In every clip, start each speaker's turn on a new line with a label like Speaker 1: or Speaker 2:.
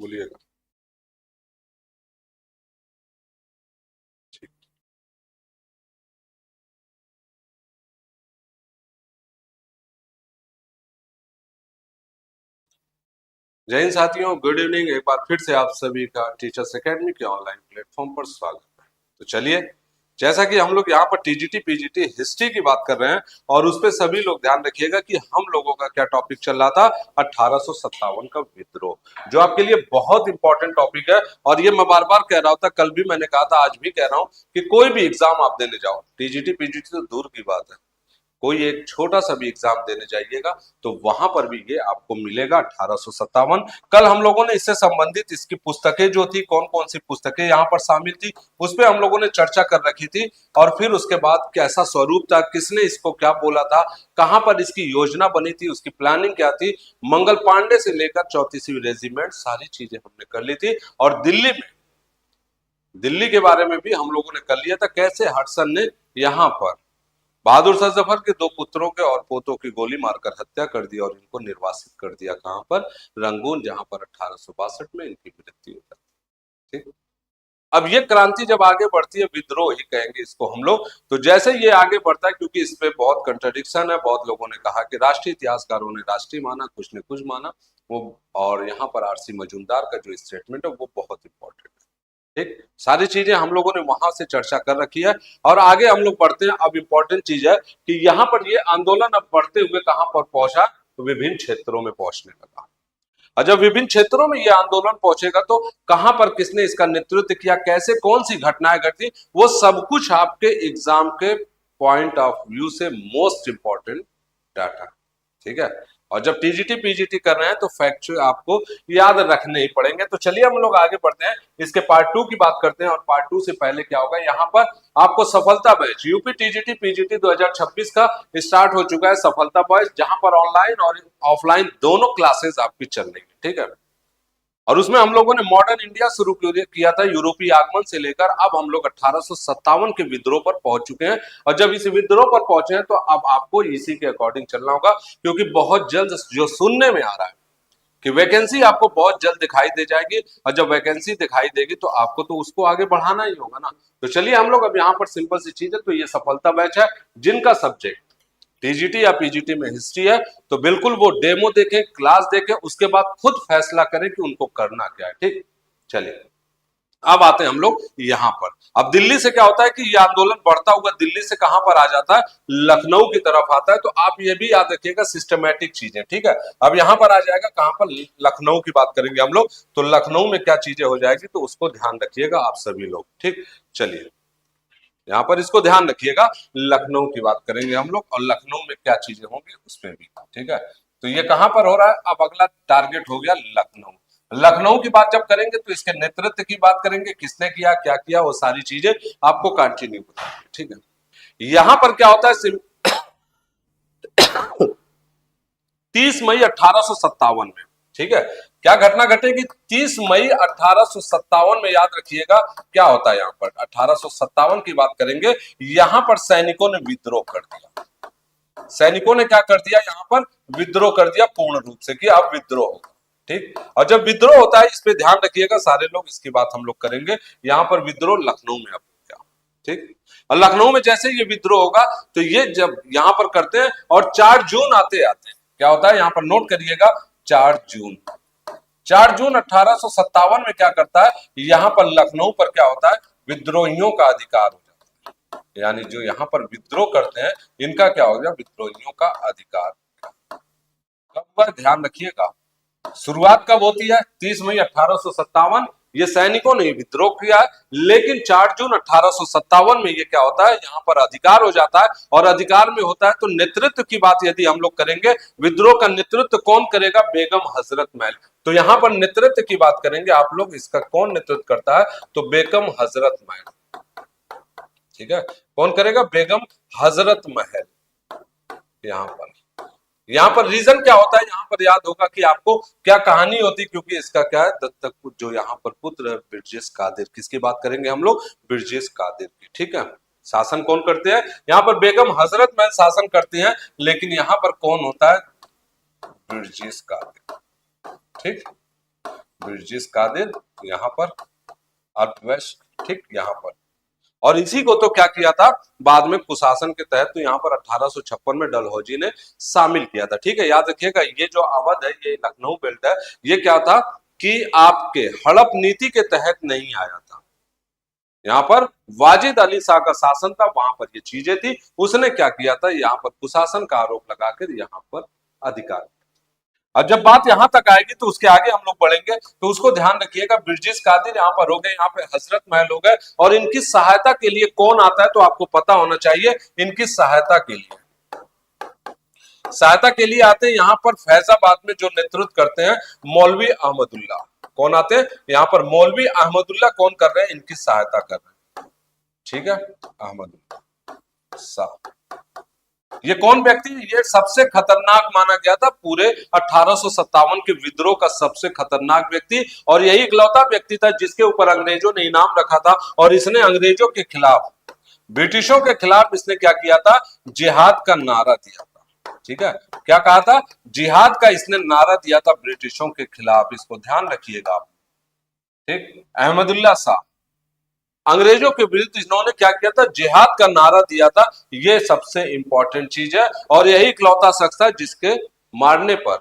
Speaker 1: बोलिएगा। ठीक। जय हिंद साथियों, गुड इवनिंग। एक बार फिर से आप सभी का टीचर्स एकेडमी के ऑनलाइन प्लेटफॉर्म पर स्वागत है। तो चलिए, जैसा कि हम लोग यहाँ पर टीजीटी पीजीटी हिस्ट्री की बात कर रहे हैं और उस पे सभी लोग ध्यान रखिएगा कि हम लोगों का क्या टॉपिक चल रहा था, 1857 का विद्रोह, जो आपके लिए बहुत इंपॉर्टेंट टॉपिक है। और ये मैं बार बार कह रहा था, कल भी मैंने कहा था, आज भी कह रहा हूँ कि कोई भी एग्जाम आप देने जाओ, टीजीटी पीजीटी तो दूर की बात है, कोई एक छोटा सा भी एग्जाम देने जाइएगा तो वहां पर भी ये आपको मिलेगा 1857। कल हम लोगों ने इससे संबंधित इसकी पुस्तकें जो थी, कौन कौन सी पुस्तकें यहाँ पर शामिल थी, उस पर हम लोगों ने चर्चा कर रखी थी। और फिर उसके बाद कैसा स्वरूप था, किसने इसको क्या बोला था, कहां पर इसकी योजना बनी थी, उसकी प्लानिंग क्या थी, मंगल पांडे से लेकर 34वीं रेजिमेंट, सारी चीजें हमने कर ली थी। और दिल्ली के बारे में भी हम लोगों ने कर लिया था, कैसे हडसन ने यहाँ पर बहादुर शाह जफर के दो पुत्रों के और पोतों की गोली मारकर हत्या कर दी और इनको निर्वासित कर दिया, कहां पर, रंगून, जहां पर 1862 में इनकी मृत्यु हो जाती। ठीक। अब ये क्रांति जब आगे बढ़ती है, विद्रोह ही कहेंगे इसको हम लोग, तो जैसे ये आगे बढ़ता है, क्योंकि इस पे बहुत कंट्रडिक्शन है, बहुत लोगों ने कहा कि राष्ट्रीय इतिहासकारों ने राष्ट्रीय माना, कुछ ने कुछ माना वो, और यहाँ पर आरसी मजूमदार का जो स्टेटमेंट है वो बहुत इंपॉर्टेंट है। ठीक, सारी चीजें हम लोगों ने वहां से चर्चा कर रखी है और आगे हम लोग बढ़ते हैं। अब इंपॉर्टेंट चीज है कि यहाँ पर ये आंदोलन अब बढ़ते हुए कहां पर पहुंचा, तो विभिन्न क्षेत्रों में पहुंचने लगा। और जब विभिन्न क्षेत्रों में ये आंदोलन पहुंचेगा तो कहां पर किसने इसका नेतृत्व किया, कैसे, कौन सी घटनाएं घटी, वो सब कुछ आपके एग्जाम के पॉइंट ऑफ व्यू से मोस्ट इंपॉर्टेंट डाटा। ठीक है। और जब टीजीटी पीजीटी कर रहे हैं तो फैक्ट आपको याद रखने ही पड़ेंगे। तो चलिए हम लोग आगे बढ़ते हैं, इसके पार्ट 2 की बात करते हैं। और पार्ट 2 से पहले क्या होगा, यहाँ पर आपको सफलता बैच यूपी टीजीटी पीजीटी 2026 का स्टार्ट हो चुका है, सफलता बैच, जहां पर ऑनलाइन और ऑफलाइन दोनों क्लासेस आपकी चल रही है। ठीक है। और उसमें हम लोगों ने मॉडर्न इंडिया शुरू किया था, यूरोपीय आगमन से लेकर अब हम लोग 1857 के विद्रोह पर पहुंच चुके हैं। और जब इस विद्रोह पर पहुंचे हैं तो अब आपको इसी के अकॉर्डिंग चलना होगा, क्योंकि बहुत जल्द जो सुनने में आ रहा है कि वैकेंसी आपको बहुत जल्द दिखाई दे जाएगी, और जब वैकेंसी दिखाई देगी तो आपको तो उसको आगे बढ़ाना ही होगा ना। तो चलिए हम लोग अब यहाँ पर सिंपल सी चीज है, तो ये सफलता बैच है, जिनका सब्जेक्ट टीजीटी या पीजीटी में हिस्ट्री है, तो बिल्कुल वो डेमो देखें, क्लास देखें, उसके बाद खुद फैसला करें कि उनको करना क्या है। ठीक, चलिए अब आते हैं हम लोग यहां पर। अब दिल्ली से क्या होता है कि ये आंदोलन बढ़ता हुआ दिल्ली से कहां पर आ जाता है, लखनऊ की तरफ आता है। तो आप ये भी याद रखिएगा, सिस्टमैटिक चीजें। ठीक है। अब यहां पर आ जाएगा कहां पर, लखनऊ की बात करेंगे हम लोग, तो लखनऊ में क्या चीजें हो जाएगी तो उसको ध्यान रखिएगा आप सभी लोग। ठीक, चलिए यहाँ पर इसको ध्यान रखिएगा, लखनऊ की बात करेंगे हम लोग और लखनऊ में क्या चीजें होंगी उसमें भी। ठीक है। तो ये कहां पर हो रहा है, अब अगला टारगेट हो गया लखनऊ। लखनऊ की बात जब करेंगे तो इसके नेतृत्व की बात करेंगे, किसने किया, क्या किया, वो सारी चीजें आपको कंटिन्यू बताएंगे। ठीक है। यहां पर क्या होता है, 30 मई 1857 में, ठीक है, क्या घटना घटेगी 30 मई 1857 में, याद रखिएगा क्या होता है। यहां पर 1857 की बात करेंगे, यहां पर सैनिकों ने विद्रोह कर दिया। सैनिकों ने क्या कर दिया, यहां पर विद्रोह कर दिया पूर्ण रूप से कि अब विद्रोह होगा। ठीक। और जब विद्रोह होता है, इस पे ध्यान रखिएगा सारे लोग, इसकी बात हम लोग करेंगे। यहां पर विद्रोह लखनऊ में अब हो गया। ठीक। और लखनऊ में जैसे ये विद्रोह होगा तो ये जब यहां पर करते हैं और 4 जून आते आते क्या होता है, यहां पर नोट करिएगा, 4 जून 4 जून 1857 में क्या करता है, यहां पर लखनऊ पर क्या होता है, विद्रोहियों का अधिकार हो जाता है। यानी जो यहां पर विद्रोह करते हैं इनका क्या हो गया, विद्रोहियों का अधिकार। कब हुआ ध्यान रखिएगा, शुरुआत कब होती है, 30 मई 1857, ये सैनिकों ने विद्रोह किया है। लेकिन 4 जून 1857 में ये क्या होता है, यहाँ पर अधिकार हो जाता है। और अधिकार में होता है तो नेतृत्व की बात यदि हम लोग करेंगे, विद्रोह का नेतृत्व कौन करेगा, बेगम हजरत महल। तो यहाँ पर नेतृत्व की बात करेंगे आप लोग, इसका कौन नेतृत्व करता है, तो बेगम हजरत महल। ठीक है, कौन करेगा, बेगम हजरत महल। यहाँ पर रीजन क्या होता है, यहाँ पर याद होगा कि आपको क्या कहानी होती, क्योंकि इसका क्या है, दत्तक जो यहाँ पर पुत्र है बिरजेश कादिर, किसकी बात करेंगे हम लोग, बिरजेश कादिर की। ठीक है। शासन कौन करते हैं, यहाँ पर बेगम हजरत महल शासन करती हैं, लेकिन यहाँ पर कौन होता है, बिरजेश कादिर। ठीक, ब्रिटिश कादिर यहाँ पर, अर्थवेस्ट, ठीक यहाँ पर। और इसी को तो क्या किया था बाद में कुशासन के तहत, तो यहाँ पर 1856 में डलहौजी ने शामिल किया था। ठीक है, याद रखिएगा ये जो अवध है, ये लखनऊ बेल्ट है, ये क्या था कि आपके हड़प नीति के तहत नहीं आया था। यहाँ पर वाजिद अली शाह का शासन था, वहां पर ये चीजें थी, उसने क्या किया था, यहाँ पर कुशासन का आरोप लगाकर यहाँ पर अधिकार। और जब बात यहां तक आएगी तो उसके आगे हम लोग बढ़ेंगे, तो उसको ध्यान रखिएगा। ब्रिटिश कादिर यहाँ पर हो गए, यहाँ पे हजरत महल हो गए, और इनकी सहायता के लिए कौन आता है तो आपको पता होना चाहिए। इनकी सहायता के लिए आते हैं यहाँ पर फैजाबाद में जो नेतृत्व करते हैं मौलवी अहमदुल्ला। कौन आते हैं यहाँ पर? मौलवी अहमदुल्ला। कौन कर रहे हैं? इनकी सहायता कर रहे हैं। ठीक है, अहमदुल्ला साहब। ये कौन व्यक्ति? ये सबसे खतरनाक माना गया था पूरे 1857 के विद्रोह का सबसे खतरनाक व्यक्ति, और यही इकलौता व्यक्ति था जिसके ऊपर अंग्रेजों ने इनाम रखा था। और इसने अंग्रेजों के खिलाफ, ब्रिटिशों के खिलाफ इसने क्या किया था? जिहाद का नारा दिया था। ठीक है, क्या कहा था? जिहाद का इसने नारा दिया था ब्रिटिशों के खिलाफ। इसको ध्यान रखिएगा आप। ठीक, अहमदुल्ला साहब अंग्रेजों के विरुद्ध इन्होंने क्या किया था? जिहाद का नारा दिया था। ये सबसे इंपॉर्टेंट चीज है, और यही इकलौता शख्स था जिसके मारने पर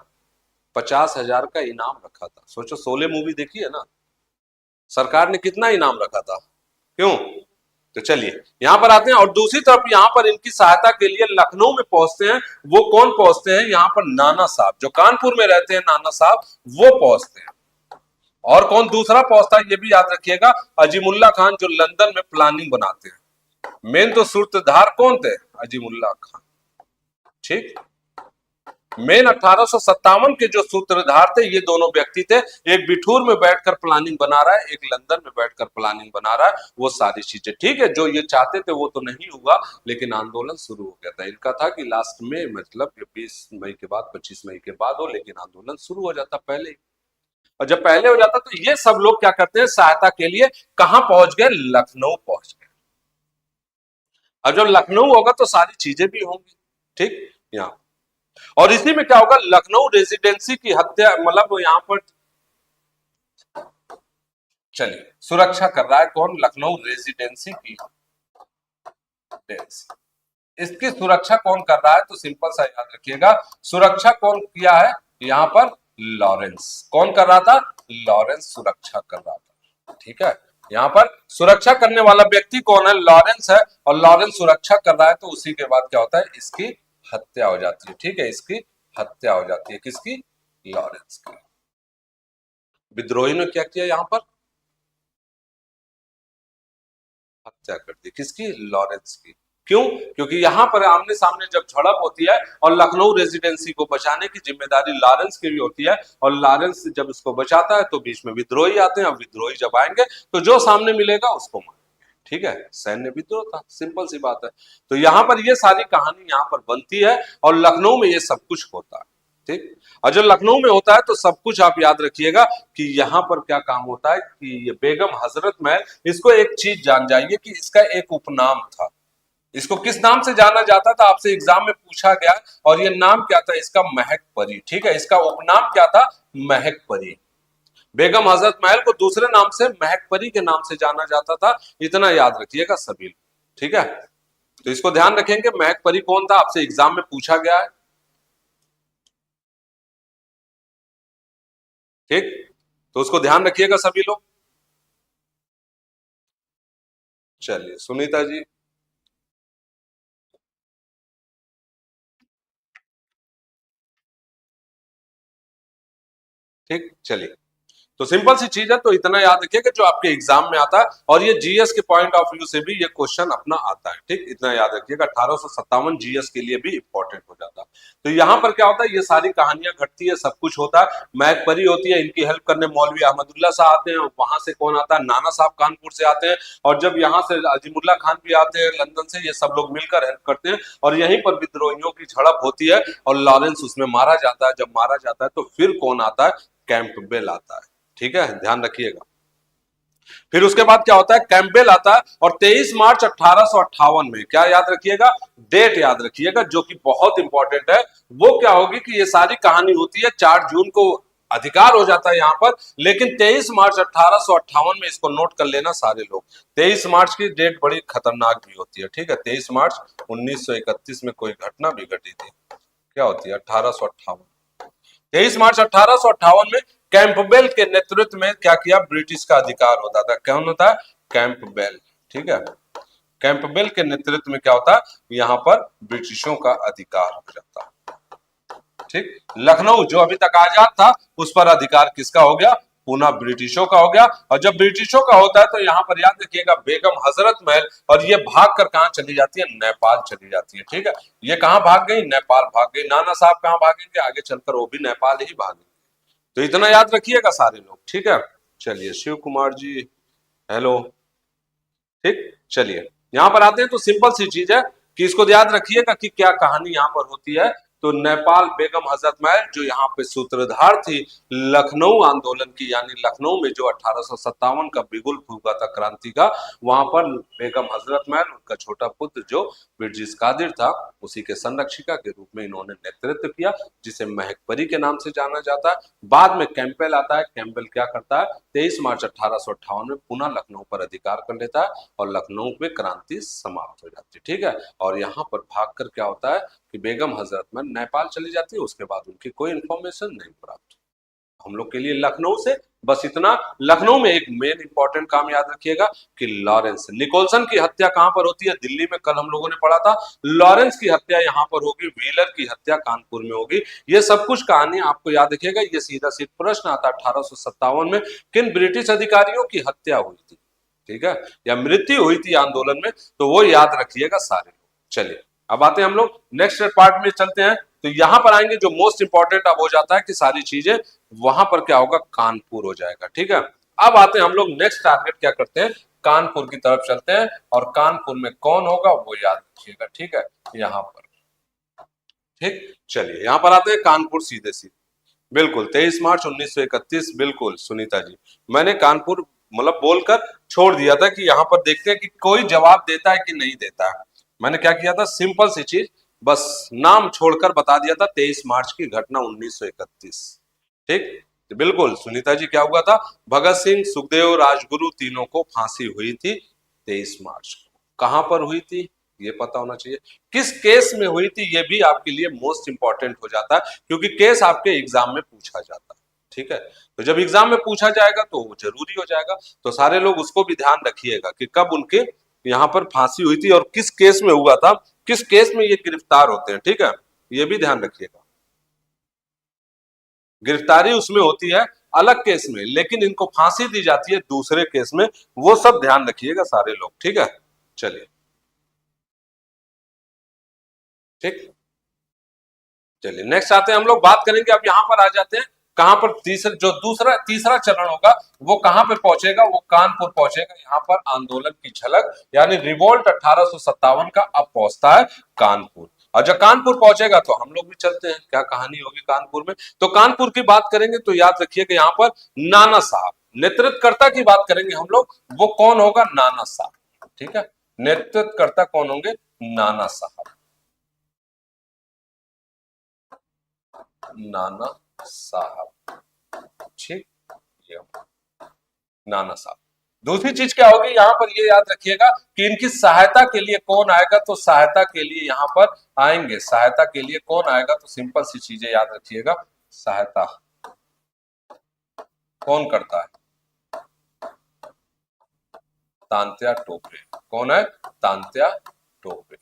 Speaker 1: 50,000 का इनाम रखा था। सोचो, 16 मूवी देखी है ना, सरकार ने कितना इनाम रखा था? क्यों? तो चलिए यहां पर आते हैं, और दूसरी तरफ यहां पर इनकी सहायता के लिए लखनऊ में पहुंचते हैं। वो कौन पहुंचते हैं? यहां पर नाना साहब, जो कानपुर में रहते हैं, नाना साहब वो पहुंचते हैं। और कौन दूसरा पहुंचता है ये भी याद रखिएगा, अजीमुल्ला खान, जो लंदन में प्लानिंग बनाते हैं। मेन तो सूत्रधार कौन थे? अजीमुल्ला खान। ठीक, मेन 1857 के जो सूत्रधार थे ये दोनों व्यक्ति थे। एक बिठूर में बैठकर प्लानिंग बना रहा है, एक लंदन में बैठकर प्लानिंग बना रहा है, वो सारी चीजें। ठीक है, जो ये चाहते थे वो तो नहीं हुआ, लेकिन आंदोलन शुरू हो गया था। इनका था कि लास्ट में, मतलब 20 मई के बाद, 25 मई के बाद हो, लेकिन आंदोलन शुरू हो जाता पहले ही। और जब पहले हो जाता तो ये सब लोग क्या करते हैं? सहायता के लिए कहां पहुंच गए? लखनऊ पहुंच गए। अब जब लखनऊ होगा तो सारी चीजें भी होंगी। ठीक, यहां और इसी में क्या होगा? लखनऊ रेजिडेंसी की हत्या, मतलब यहां पर चलिए सुरक्षा कर रहा है कौन? लखनऊ रेजिडेंसी की। इसकी सुरक्षा कौन कर रहा है? तो सिंपल सा याद रखिएगा, सुरक्षा कौन किया है? यहां पर लॉरेंस। कौन कर रहा था? लॉरेंस सुरक्षा कर रहा था। ठीक है, यहां पर सुरक्षा करने वाला व्यक्ति कौन है? लॉरेंस है। और लॉरेंस सुरक्षा कर रहा है, तो उसी के बाद क्या होता है? इसकी हत्या हो जाती है। ठीक है, इसकी हत्या हो जाती है। किसकी? लॉरेंस की। विद्रोही ने क्या किया? यहां पर हत्या कर दी। किसकी? लॉरेंस की। क्यों? क्योंकि यहां पर आमने सामने जब झड़प होती है, और लखनऊ रेजिडेंसी को बचाने की जिम्मेदारी लॉरेंस की भी होती है, और लॉरेंस जब इसको बचाता है तो बीच में विद्रोही आते हैं। और विद्रोही जब आएंगे तो जो सामने मिलेगा उसको मारेंगे। ठीक है, सैन्य विद्रोह था, सिंपल सी बात है। तो यहां पर ये सारी कहानी यहां पर बनती है, और लखनऊ में ये सब कुछ होता है। ठीक, और जो लखनऊ में होता है तो सब कुछ आप याद रखिएगा कि यहां पर क्या काम होता है कि ये बेगम हजरत महल, इसको एक चीज जान जाइए कि इसका एक उपनाम था। इसको किस नाम से जाना जाता था? आपसे एग्जाम में पूछा गया, और ये नाम क्या था इसका? महक परी। ठीक है, इसका उपनाम क्या था? महक परी। बेगम हजरत महल को दूसरे नाम से महक परी के नाम से जाना जाता था। इतना याद रखिएगा सभी। ठीक है, तो इसको ध्यान रखेंगे। महक परी कौन था? आपसे एग्जाम में पूछा गया है। ठीक, तो उसको ध्यान रखिएगा सभी लोग। चलिए सुनीता जी। ठीक, चलिए, तो सिंपल सी चीज है, तो इतना याद रखिए कि जो आपके एग्जाम में आता है, और ये जीएस के पॉइंट ऑफ व्यू से भी ये क्वेश्चन अपना आता है। ठीक, इतना याद रखिएगा। 1857 जीएस के लिए भी इंपॉर्टेंट हो जाता है। तो यहाँ पर क्या होता है? ये सारी कहानियां घटती है, सब कुछ होता है। महक परी होती है, इनकी हेल्प करने मौलवी अहमदुल्ला साहब आते हैं। वहां से कौन आता है? नाना साहब कानपुर से आते हैं। और जब यहाँ से अजीमुल्ला खान भी आते हैं लंदन से, ये सब लोग मिलकर हेल्प करते हैं। और यहीं पर विद्रोहियों की झड़प होती है, और लॉरेंस उसमें मारा जाता है। जब मारा जाता है तो फिर कौन आता है? कैंपबेल आता है। ठीक है, ध्यान रखिएगा। फिर उसके बाद क्या होता है? कैंपबेल आता है, और 23 मार्च 1858 में, क्या याद रखिएगा? डेट याद रखिएगा जो कि बहुत इंपॉर्टेंट है। वो क्या होगी कि ये सारी कहानी होती है 4 जून को अधिकार हो जाता है यहाँ पर। लेकिन 23 मार्च 1858 में, इसको नोट कर लेना सारे लोग, 23 मार्च की डेट बड़ी खतरनाक भी होती है, ठीक है। 23 मार्च 1931 में कोई घटना भी घटी थी, क्या होती है 1858। 23 मार्च 1858 में कैंपबेल के नेतृत्व में क्या किया, ब्रिटिश का अधिकार होता था। कौन होता है, कैंपबेल, ठीक है। कैंपबेल के नेतृत्व में क्या होता है, यहाँ पर ब्रिटिशों का अधिकार हो जाता है, ठीक। लखनऊ जो अभी तक आजाद था, उस पर अधिकार किसका हो गया, पुनः ब्रिटिशों का हो गया। और जब ब्रिटिशों का होता है तो यहाँ पर याद रखिएगा बेगम हजरत महल, और ये भाग कर कहां चली जाती है, नेपाल चली जाती है, ठीक है। ये कहां भाग गई, नेपाल भाग गई। नाना साहब कहां भागेंगे, आगे चलकर वो भी नेपाल ही भागेंगे। तो इतना याद रखिएगा सारे लोग, ठीक है। चलिए शिव कुमार जी, हेलो, ठीक। चलिए यहां पर आते हैं, तो सिंपल सी चीज है कि इसको याद रखिएगा कि क्या कहानी यहां पर होती है। तो नेपाल बेगम हजरत महल जो यहाँ पे सूत्रधार थी लखनऊ आंदोलन की, यानी लखनऊ में जो 1857 का बिगुल फूका था क्रांति का, वहां पर बेगम हजरत महल, उनका छोटा पुत्र जो बिरजिस कादिर था, उसी के संरक्षिका के रूप में इन्होंने नेतृत्व किया, जिसे महकपरी के नाम से जाना जाता है। बाद में कैंपबेल आता है। कैंपबेल क्या करता है, 23 मार्च 1858 में पुनः लखनऊ पर अधिकार कर लेता है और लखनऊ में क्रांति समाप्त हो जाती है, ठीक है। और यहाँ पर भागकर क्या होता है कि बेगम हजरत महल नेपाल चली जाती है, उसके बाद उनकी कोई इंफॉर्मेशन नहीं प्राप्त। हम लोग के लिए लखनऊ से बस इतना। लखनऊ में एक मेन इंपॉर्टेंट काम याद रखिएगा कि लॉरेंस निकोलसन की हत्या कहां पर होती है, दिल्ली में, कल हम लोगों ने पढ़ा था। लॉरेंस की हत्या यहां पर होगी, व्हीलर की हत्या कानपुर में होगी। ये सब कुछ कहानी आपको याद रखिएगा। ये सीधा सीधा प्रश्न आता है 1857 में किन ब्रिटिश अधिकारियों की हत्या हुई थी, ठीक है, या मृत्यु हुई थी आंदोलन में, तो वो याद रखिएगा सारे लोग। चलिए अब आते हैं हम लोग नेक्स्ट पार्ट में चलते हैं। तो यहां पर आएंगे, जो मोस्ट इंपॉर्टेंट अब हो जाता है कि सारी चीजें वहां पर क्या होगा, कानपुर हो जाएगा, ठीक है। अब आते हैं हम लोग नेक्स्ट टारगेट क्या करते हैं, कानपुर की तरफ चलते हैं, और कानपुर में कौन होगा वो याद रखिएगा, ठीक है, यहां पर, ठीक। चलिए यहां पर आते हैं कानपुर, सीधे सीधे बिल्कुल 23 मार्च 1931, बिल्कुल सुनीता जी, मैंने कानपुर मतलब बोलकर छोड़ दिया था कि यहां पर देखते हैं कि कोई जवाब देता है कि नहीं देता है। मैंने क्या किया था, सिंपल सी चीज, बस नाम छोड़कर बता दिया था 23 मार्च की घटना 1931, ठीक। तो बिल्कुल सुनीता जी, क्या हुआ था, भगत सिंह, सुखदेव, राजगुरु तीनों को फांसी हुई थी 23 मार्च को। कहां पर हुई थी ये पता होना चाहिए। किस केस में हुई थी ये भी आपके लिए मोस्ट इंपॉर्टेंट हो जाता है, क्योंकि केस आपके एग्जाम में पूछा जाता है, ठीक है। तो जब एग्जाम में पूछा जाएगा तो वो जरूरी हो जाएगा। तो सारे लोग उसको भी ध्यान रखिएगा कि कब उनके यहाँ पर फांसी हुई थी और किस केस में हुआ था, किस केस में ये गिरफ्तार होते हैं, ठीक है, ये भी ध्यान रखिएगा। गिरफ्तारी उसमें होती है अलग केस में, लेकिन इनको फांसी दी जाती है दूसरे केस में, वो सब ध्यान रखिएगा सारे लोग, ठीक है। चलिए ठीक, चलिए नेक्स्ट आते हैं हम लोग, बात करेंगे। अब यहाँ पर आ जाते हैं कहां पर, तीसरा जो दूसरा तीसरा चरण होगा वो कहां पर पहुंचेगा, वो कानपुर पहुंचेगा। यहाँ पर आंदोलन की झलक यानी रिवोल्ट 1857 का अब पहुंचता है कानपुर। और जब कानपुर पहुंचेगा तो हम लोग भी चलते हैं, क्या कहानी होगी कानपुर में। तो कानपुर की बात करेंगे तो याद रखिए कि यहाँ पर नाना साहब नेतृत्वकर्ता की बात करेंगे हम लोग, वो कौन होगा, नाना साहब, ठीक है। नेतृत्वकर्ता कौन होंगे, नाना साहब, नाना साहब, ठीक, ये नाना साहब। दूसरी चीज क्या होगी यहाँ पर, ये याद रखिएगा कि इनकी सहायता के लिए कौन आएगा, तो सहायता के लिए यहाँ पर आएंगे, सहायता के लिए कौन आएगा, तो सिंपल सी चीजें याद रखिएगा। सहायता कौन करता है, तांत्या टोपे। कौन है, तांत्या टोपे।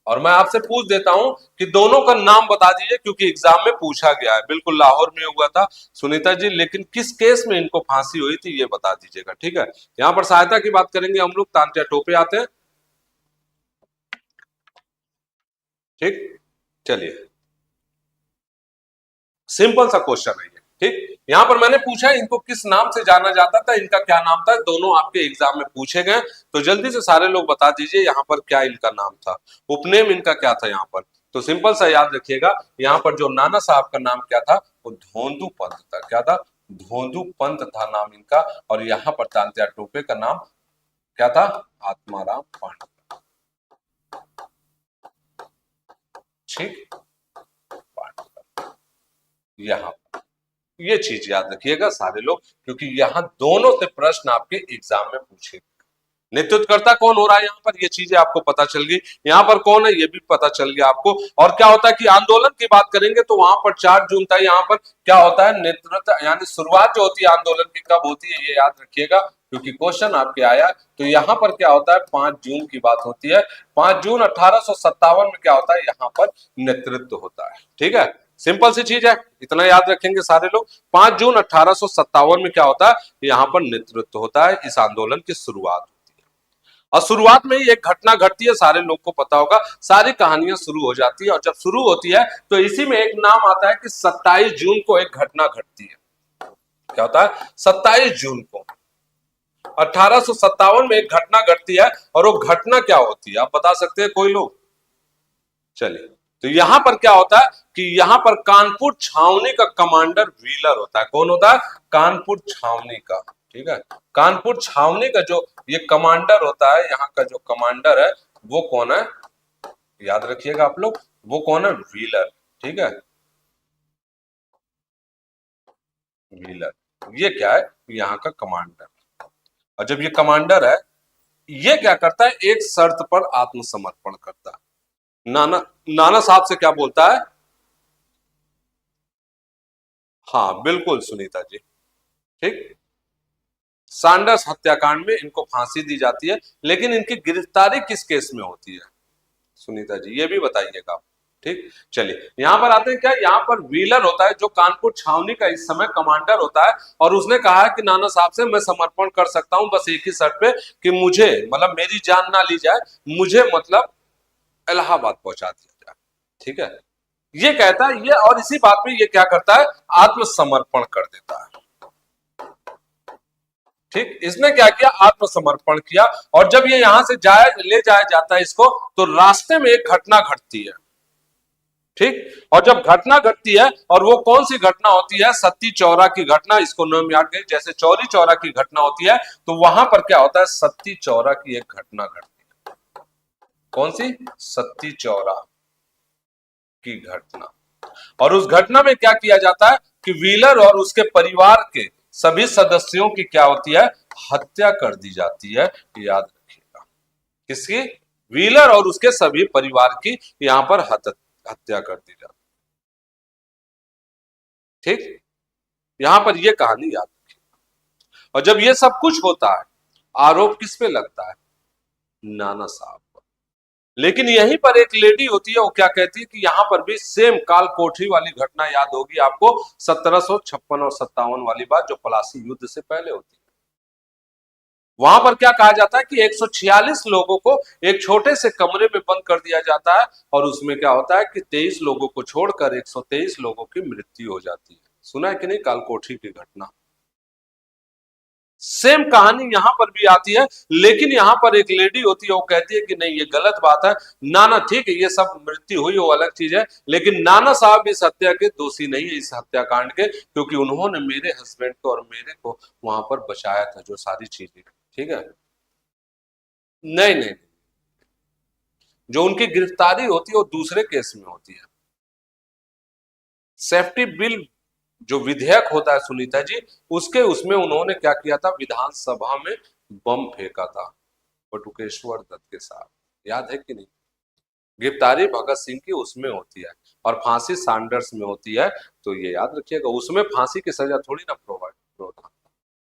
Speaker 1: और मैं आपसे पूछ देता हूं कि दोनों का नाम बता दीजिए, क्योंकि एग्जाम में पूछा गया है। बिल्कुल लाहौर में हुआ था सुनीता जी, लेकिन किस केस में इनको फांसी हुई थी ये बता दीजिएगा, ठीक है। यहां पर सहायता की बात करेंगे हम लोग, तांत्या टोपे आते हैं, ठीक। चलिए सिंपल सा क्वेश्चन है ये, ठीक। यहां पर मैंने पूछा इनको किस नाम से जाना जाता था, इनका क्या नाम था, दोनों आपके एग्जाम में पूछे गए। तो जल्दी से सारे लोग बता दीजिए यहाँ पर क्या इनका नाम था, उपनेम इनका क्या था यहाँ पर। तो सिंपल सा याद रखिएगा, यहाँ पर जो नाना साहब का नाम क्या था, वो धोंदू पंत था। क्या था, धोंदू पंत था नाम इनका। और यहाँ पर तांत्या टोपे का नाम क्या था, आत्माराम पांडे, ठीक, पांडे यहाँ। ये चीज याद रखिएगा सारे लोग, क्योंकि यहाँ दोनों से प्रश्न आपके एग्जाम में पूछे। नेतृत्वकर्ता कौन हो रहा है यहाँ पर, ये चीजें आपको पता चल गई। यहाँ पर कौन है ये भी पता चल गया आपको। और क्या होता है कि आंदोलन की बात करेंगे तो वहां पर 4 जून था। यहाँ पर क्या होता है, नेतृत्व यानी शुरुआत जो होती है आंदोलन की कब होती है, ये याद रखिएगा क्योंकि क्वेश्चन आपके आया। तो यहाँ पर क्या होता है, 5 जून की बात होती है। 5 जून 1857 में क्या होता है, यहाँ पर नेतृत्व होता है। ठीक है, सिंपल सी चीज है, इतना याद रखेंगे सारे लोग। 5 जून 1857 में क्या होता है, यहाँ पर नेतृत्व होता है, इस आंदोलन की शुरुआत होती है। और शुरुआत में ही एक घटना घटती है, सारे लोग को पता होगा, सारी कहानियां शुरू हो जाती है। और जब शुरू होती है तो इसी में एक नाम आता है कि 27 जून को एक घटना घटती है। क्या होता है, 27 जून को 1857 में एक घटना घटती है। और वो घटना क्या होती है, आप बता सकते हैं कोई लोग? चलिए, तो यहां पर क्या होता है कि यहां पर कानपुर छावनी का कमांडर व्हीलर होता है। कौन होता है, कानपुर छावनी का। ठीक है, कानपुर छावनी का जो ये कमांडर होता है, यहाँ का जो कमांडर है वो कौन है, याद रखिएगा आप लोग, वो कौन है, व्हीलर। ठीक है, व्हीलर ये क्या है, यहाँ का कमांडर। और जब ये कमांडर है, ये क्या करता है, एक शर्त पर आत्मसमर्पण करता है। नाना नाना साहब से क्या बोलता है, हाँ बिल्कुल सुनीता जी, ठीक। सैंडर्स हत्याकांड में इनको फांसी दी जाती है, लेकिन इनकी गिरफ्तारी किस केस में होती है, सुनीता जी ये भी बताइएगा आप। ठीक, चलिए यहां पर आते हैं। क्या यहाँ पर व्हीलर होता है जो कानपुर छावनी का इस समय कमांडर होता है, और उसने कहा है कि नाना साहब से मैं समर्पण कर सकता हूं, बस एक ही शर्त पे कि मुझे मतलब मेरी जान ना ली जाए, मुझे मतलब इलाहाबाद पहुंचा दिया जाए। ठीक है, ये कहता है ये, और इसी बात पे ये क्या करता है, आत्मसमर्पण कर देता है। ठीक, इसने क्या किया, आत्मसमर्पण किया। और जब ये यहां से ले जाया जाता है इसको, तो रास्ते में एक घटना घटती है। ठीक, और जब घटना घटती है, और वो कौन सी घटना होती है, सत्ती चौरा की घटना। इसको नाम याद करें, जैसे चौरी चौरा की घटना होती है, तो वहां पर क्या होता है, सत्ती चौरा की एक घटना घटती है। कौन सी, सत्ती चौरा की घटना। और उस घटना में क्या किया जाता है कि व्हीलर और उसके परिवार के सभी सदस्यों की क्या होती है, हत्या कर दी जाती है। याद रखिएगा, किसकी, व्हीलर और उसके सभी परिवार की यहां पर हत्या कर दी जाती है। ठीक, यहां पर यह कहानी याद रखिएगा। और जब यह सब कुछ होता है, आरोप किस पे लगता है, नाना साहब। लेकिन यहीं पर एक लेडी होती है, वो क्या कहती है कि यहां पर भी सेम काल कोठरी वाली घटना याद होगी आपको, 1756 और 57 वाली बात, जो प्लासी युद्ध से पहले होती है। वहां पर क्या कहा जाता है कि 146 लोगों को एक छोटे से कमरे में बंद कर दिया जाता है, और उसमें क्या होता है कि 23 लोगों को छोड़कर 123 लोगों की मृत्यु हो जाती है। सुना है कि नहीं काल कोठरी की घटना? सेम कहानी यहां पर भी आती है, लेकिन यहां पर एक लेडी होती है, वो कहती है कि नहीं ये गलत बात है, नाना ठीक है ये सब मृत्यु हुई वो अलग चीज है, लेकिन नाना साहब इस हत्या के दोषी नहीं है, इस हत्याकांड के, क्योंकि उन्होंने मेरे हस्बैंड को और मेरे को वहां पर बचाया था, जो सारी चीजें। ठीक है, नहीं नहीं, जो उनकी गिरफ्तारी होती है वो दूसरे केस में होती है। सेफ्टी बिल जो विधेयक होता है सुनीता जी, उसके उसमें उन्होंने क्या किया था, विधानसभा में बम फेंका था बटुकेश्वर दत्त के साथ। याद है कि नहीं? गिरफ्तारी भगत सिंह की उसमें होती है, और फांसी सैंडर्स में होती है। तो ये याद रखिएगा, उसमें फांसी की सजा थोड़ी ना प्रोवाइड,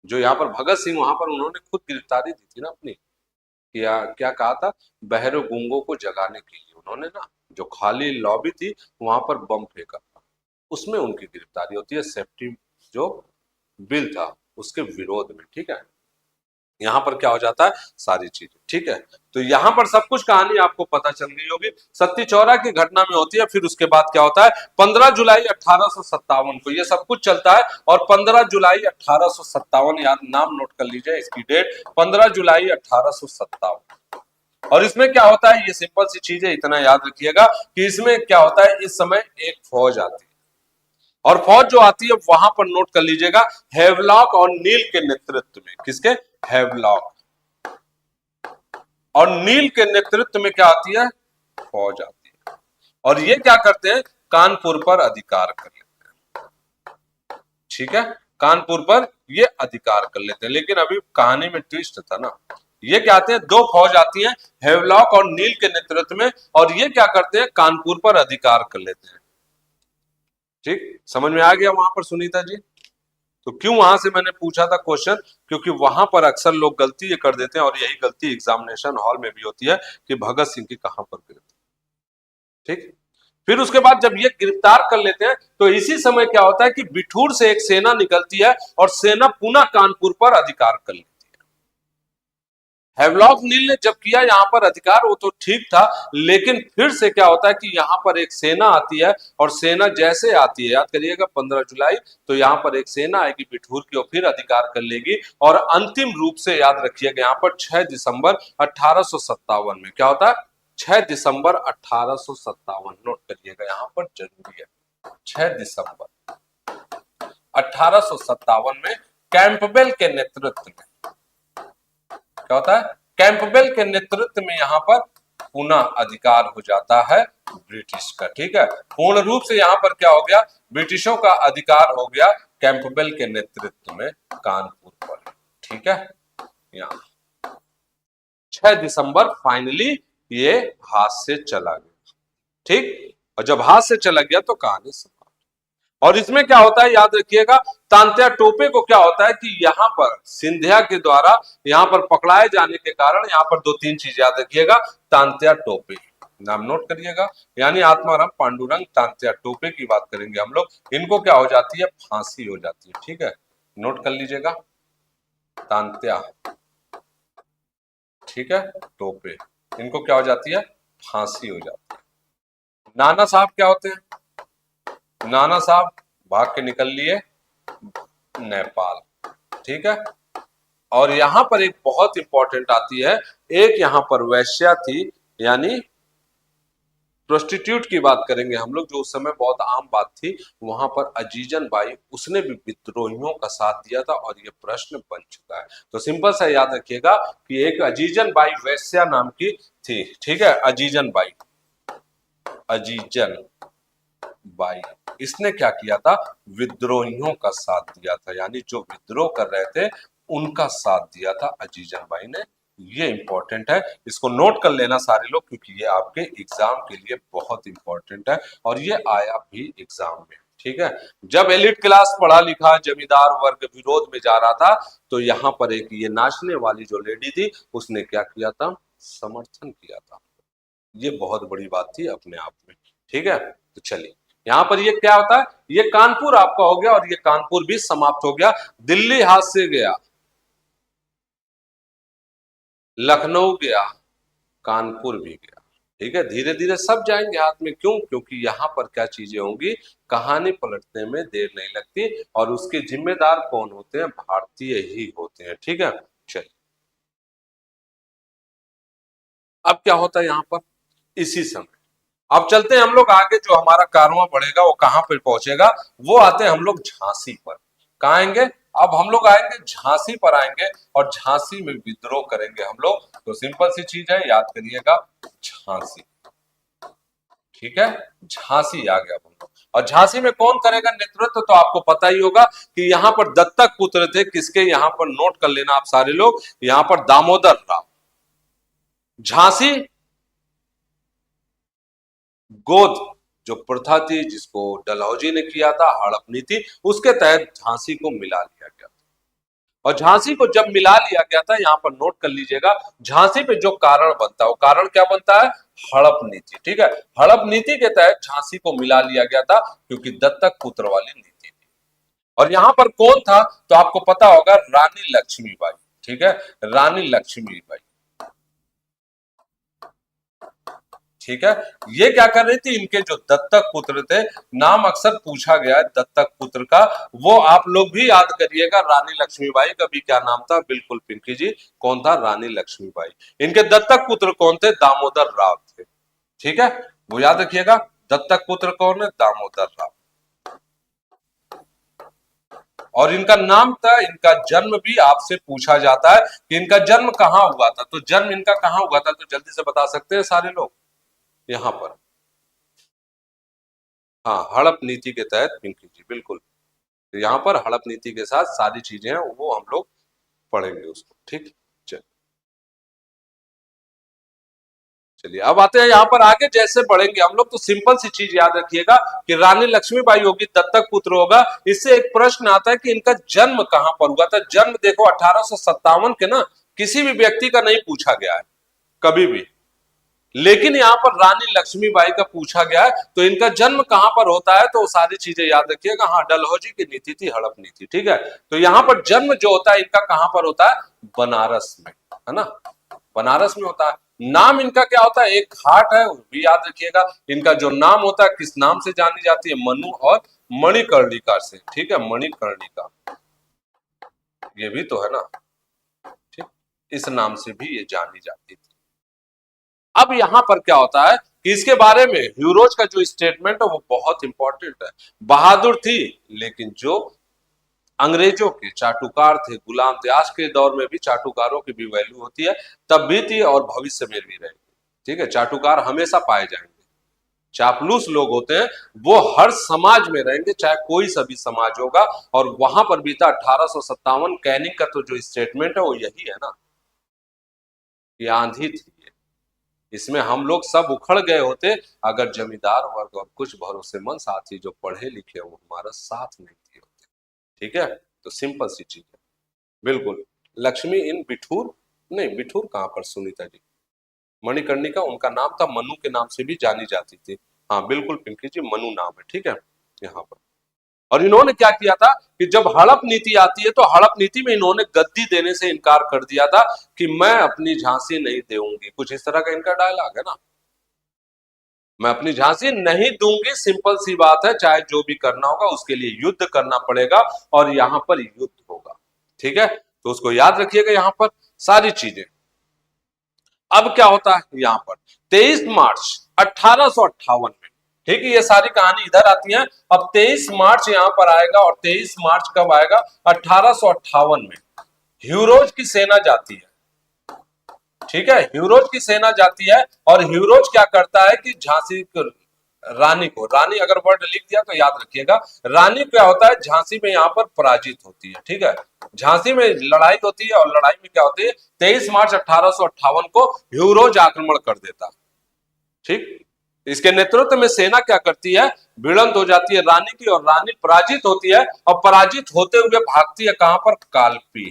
Speaker 1: जो यहाँ पर भगत सिंह, वहां पर उन्होंने खुद गिरफ्तारी दी थी ना अपनी। क्या क्या कहा था, बहरे गूंगों को जगाने के लिए उन्होंने ना, जो खाली लॉबी थी वहां पर बम फेंका था, उसमें उनकी गिरफ्तारी होती है, सेफ्टी जो बिल था उसके विरोध में। ठीक है, यहाँ पर क्या हो जाता है, सारी चीजें। ठीक है, तो यहाँ पर सब कुछ कहानी आपको पता चल गई होगी, सत्ती चौरा की घटना में होती है। फिर उसके बाद क्या होता है, 15 जुलाई 1857 को ये सब कुछ चलता है। और 15 जुलाई 1857, याद नाम नोट कर लीजिए इसकी डेट, 15 जुलाई 1857। और इसमें क्या होता है, ये सिंपल सी चीज है, इतना याद रखिएगा कि इसमें क्या होता है, इस समय एक फौज आती है, और फौज जो आती है वहां पर नोट कर लीजिएगा, हेवलॉक और नील के नेतृत्व में। किसके, हेवलॉक और नील के नेतृत्व में क्या आती है, फौज आती है। और ये क्या करते हैं, कानपुर पर अधिकार कर लेते हैं। ठीक है, कानपुर पर ये अधिकार कर लेते हैं। लेकिन अभी कहानी में ट्विस्ट था ना, ये क्या आते हैं, दो फौज आती है हेवलॉक और नील के नेतृत्व में, और ये क्या करते हैं, कानपुर पर अधिकार कर लेते हैं। ठीक, समझ में आ गया वहां पर सुनीता जी? तो क्यों वहां से मैंने पूछा था क्वेश्चन, क्योंकि वहां पर अक्सर लोग गलती ये कर देते हैं, और यही गलती एग्जामिनेशन हॉल में भी होती है कि भगत सिंह की कहां पर गिरफ्तार। ठीक, फिर उसके बाद जब ये गिरफ्तार कर लेते हैं तो इसी समय क्या होता है कि बिठूर से एक सेना निकलती है और सेना पुनः कानपुर पर अधिकार कर लेती है। हैवलॉक नील ने जब किया यहाँ पर अधिकार वो तो ठीक था, लेकिन फिर से क्या होता है कि यहाँ पर एक सेना आती है, और सेना जैसे आती है, याद करिएगा 15 जुलाई, तो यहाँ पर एक सेना आएगी बिठूर की और फिर अधिकार कर लेगी, और अंतिम रूप से याद रखिएगा यहाँ पर 6 दिसंबर 1857 में क्या होता है, 6 दिसंबर 1857, नोट करिएगा यहाँ पर जरूरी है, 6 दिसंबर 1857 में कैंपबेल के नेतृत्व में क्या होता है, कैंपबेल के नेतृत्व में यहाँ पर पुनः अधिकार हो जाता है ब्रिटिश का। ठीक है, पूर्ण रूप से यहाँ पर क्या हो गया, ब्रिटिशों का अधिकार हो गया कैंपबेल के नेतृत्व में कानपुर पर। ठीक है, यहाँ 6 दिसंबर फाइनली ये हाथ से चला गया। ठीक, और जब हाथ से चला गया तो कहानी समाप्त। और इसमें क्या होता है, याद रखिएगा, तांत्या टोपे को क्या होता है कि यहाँ पर सिंधिया के द्वारा यहाँ पर पकड़ाए जाने के कारण यहाँ पर दो तीन चीज याद रखिएगा, तांत्या टोपे नाम नोट करिएगा, यानी आत्माराम पांडुरंग तांत्या टोपे की बात करेंगे हम लोग, इनको क्या हो जाती है, फांसी हो जाती है। ठीक है, नोट कर लीजिएगा, तांत्या, ठीक है, टोपे, इनको क्या हो जाती है, फांसी हो जाती है। नाना साहब क्या होते हैं, नाना साहब भाग के निकल लिए नेपाल। ठीक है, और यहां पर एक बहुत इंपॉर्टेंट आती है, एक यहां पर वैश्या थी, यानी प्रोस्टिट्यूट की बात करेंगे हम लोग, जो उस समय बहुत आम बात थी, वहां पर अजीजन बाई, उसने भी विद्रोहियों का साथ दिया था, और ये प्रश्न बन चुका है। तो सिंपल सा याद रखिएगा कि एक अजीजन बाई वैश्या नाम की थी। ठीक है, अजीजन बाई, अजीजन बाई, इसने क्या किया था, विद्रोहियों का साथ दिया था, यानी जो विद्रोह कर रहे थे उनका साथ दिया था अजीजन बाई ने। ये इंपॉर्टेंट है, इसको नोट कर लेना सारे लोग, क्योंकि ये आपके एग्जाम के लिए बहुत इंपॉर्टेंट है, और ये आया भी एग्जाम में। ठीक है, जब एलिट क्लास पढ़ा लिखा जमींदार वर्ग विरोध में जा रहा था, तो यहाँ पर एक ये नाचने वाली जो लेडी थी, उसने क्या किया था, समर्थन किया था। ये बहुत बड़ी बात थी अपने आप में। ठीक है, तो चलिए यहां पर ये क्या होता है, ये कानपुर आपका हो गया, और ये कानपुर भी समाप्त हो गया। दिल्ली हाथ से गया, लखनऊ गया, कानपुर भी गया। ठीक है, धीरे धीरे सब जाएंगे हाथ में, क्यों, क्योंकि यहां पर क्या चीजें होंगी, कहानी पलटने में देर नहीं लगती, और उसके जिम्मेदार कौन होते हैं, भारतीय ही होते हैं। ठीक है, चलिए अब क्या होता है यहां पर, इसी समय अब चलते हैं हम लोग आगे, जो हमारा कारवां बढ़ेगा वो कहां पर पहुंचेगा, वो आते हैं हम लोग झांसी पर। कहां आएंगे, अब हम लोग आएंगे झांसी पर आएंगे, और झांसी में विद्रोह करेंगे हम लोग। तो सिंपल सी चीज है, याद करिएगा, झांसी। ठीक है, झांसी आ गया हम लोग, और झांसी में कौन करेगा नेतृत्व, तो आपको पता ही होगा कि यहाँ पर दत्तक पुत्र थे किसके, यहाँ पर नोट कर लेना आप सारे लोग, यहाँ पर दामोदर राव। झांसी गोद जो प्रथा थी, जिसको डलहौजी ने किया था, हड़प नीति, उसके तहत झांसी को मिला लिया गया था। और झांसी को जब मिला लिया गया था, यहां पर नोट कर लीजिएगा, झांसी पे जो कारण बनता है, वो कारण क्या बनता है, हड़प नीति। ठीक है, हड़प नीति के तहत झांसी को मिला लिया गया था, क्योंकि दत्तक पुत्र वाली नीति थी। और यहां पर कौन था, तो आपको पता होगा, रानी लक्ष्मीबाई। ठीक है, रानी लक्ष्मीबाई। ठीक है, ये क्या कर रही थी, इनके जो दत्तक पुत्र थे, नाम अक्सर पूछा गया है दत्तक पुत्र का, वो आप लोग भी याद करिएगा, रानी लक्ष्मीबाई का भी क्या नाम था, बिल्कुल पिंकी जी, कौन था, रानी लक्ष्मीबाई। इनके दत्तक पुत्र कौन थे, दामोदर राव थे। ठीक है, वो याद रखिएगा, दत्तक पुत्र कौन है, दामोदर राव। और इनका नाम था, इनका जन्म भी आपसे पूछा जाता है कि इनका जन्म कहां हुआ था, तो जन्म इनका कहां हुआ था, तो जल्दी से बता सकते हैं सारे लोग, यहां पर, हाँ, हड़प नीति के तहत, पिंकी जी बिल्कुल, तो यहाँ पर हड़प नीति के साथ सारी चीजें हैं वो हम लोग पढ़ेंगे उसको। ठीक, चलिए अब आते हैं यहाँ पर आगे। जैसे बढ़ेंगे हम लोग तो सिंपल सी चीज याद रखिएगा कि रानी लक्ष्मीबाई होगी, दत्तक पुत्र होगा। इससे एक प्रश्न आता है कि इनका जन्म कहां पर हुआ था। जन्म देखो 1857 के ना किसी भी व्यक्ति का नहीं पूछा गया है कभी भी, लेकिन यहाँ पर रानी लक्ष्मीबाई का पूछा गया है। तो इनका जन्म कहां पर होता है तो सारी चीजें याद रखिएगा। हाँ, डलहौजी की नीति थी, हड़प नीति, ठीक है। तो यहाँ पर जन्म जो होता है इनका कहां पर होता है, बनारस में, है ना, बनारस में होता है। नाम इनका क्या होता है, एक घाट है वो भी याद रखिएगा। इनका जो नाम होता है किस नाम से जानी जाती है, मनु और मणिकर्णिका से, ठीक है, मणिकर्णिका, ये भी तो है ना, ठीक, इस नाम से भी ये जानी जाती थी। अब यहां पर क्या होता है कि इसके बारे में ह्यूरोज का जो स्टेटमेंट है वो बहुत इंपॉर्टेंट है। बहादुर थी लेकिन जो अंग्रेजों के चाटुकार थे, गुलाम थे, आज के दौर में भी चाटुकारों की भी वैल्यू होती है, तब भी थी और भविष्य में भी रहेगी, ठीक है। चाटुकार हमेशा पाए जाएंगे, चापलूस लोग होते हैं वो हर समाज में रहेंगे, चाहे कोई सा भी समाज होगा। और वहां पर भी था 1857 कैनिंग का तो जो स्टेटमेंट है वो यही है ना, कि आंधी थी, इसमें हम लोग सब उखड़ गए होते अगर जमींदार वर्ग और कुछ भरोसेमंद साथी जो पढ़े लिखे वो हमारा साथ नहीं दिए होते, ठीक है। तो सिंपल सी चीज है, बिल्कुल। लक्ष्मी इन बिठूर, नहीं बिठूर कहां पर, सुनीता जी, मणिकर्णिका उनका नाम था, मनु के नाम से भी जानी जाती थी। हाँ बिल्कुल पिंकी जी, मनु नाम है, ठीक है, यहाँ पर। और इन्होंने क्या किया था कि जब हड़प नीति आती है तो हड़प नीति में इन्होंने गद्दी देने से इनकार कर दिया था कि मैं अपनी झांसी नहीं दूंगी, कुछ इस तरह का इनका डायलॉग है ना, मैं अपनी झांसी नहीं दूंगी, सिंपल सी बात है, चाहे जो भी करना होगा उसके लिए युद्ध करना पड़ेगा और यहां पर युद्ध होगा, ठीक है। तो उसको याद रखिएगा यहां पर सारी चीजें। अब क्या होता है यहां पर 23 मार्च 1858 में, ठीक है, ये सारी कहानी इधर आती है। अब 23 मार्च यहां पर आएगा और 23 मार्च कब आएगा, 1858 में ह्यूरोज की सेना जाती है, ठीक है, ह्यूरोज की सेना जाती है। और ह्यूरोज क्या करता है कि झांसी रानी को, रानी अगर वर्ड लिख दिया तो याद रखिएगा, रानी क्या होता है झांसी में यहाँ पर पराजित होती है, ठीक है। झांसी में लड़ाई होती है और लड़ाई में क्या होती है, 23 मार्च 1858 को ह्यूरोज आक्रमण कर देता, ठीक। इसके नेतृत्व में सेना क्या करती है, भिड़ंत हो जाती है रानी की और रानी पराजित होती है। और पराजित होते हुए भागती है कहां पर, कालपी,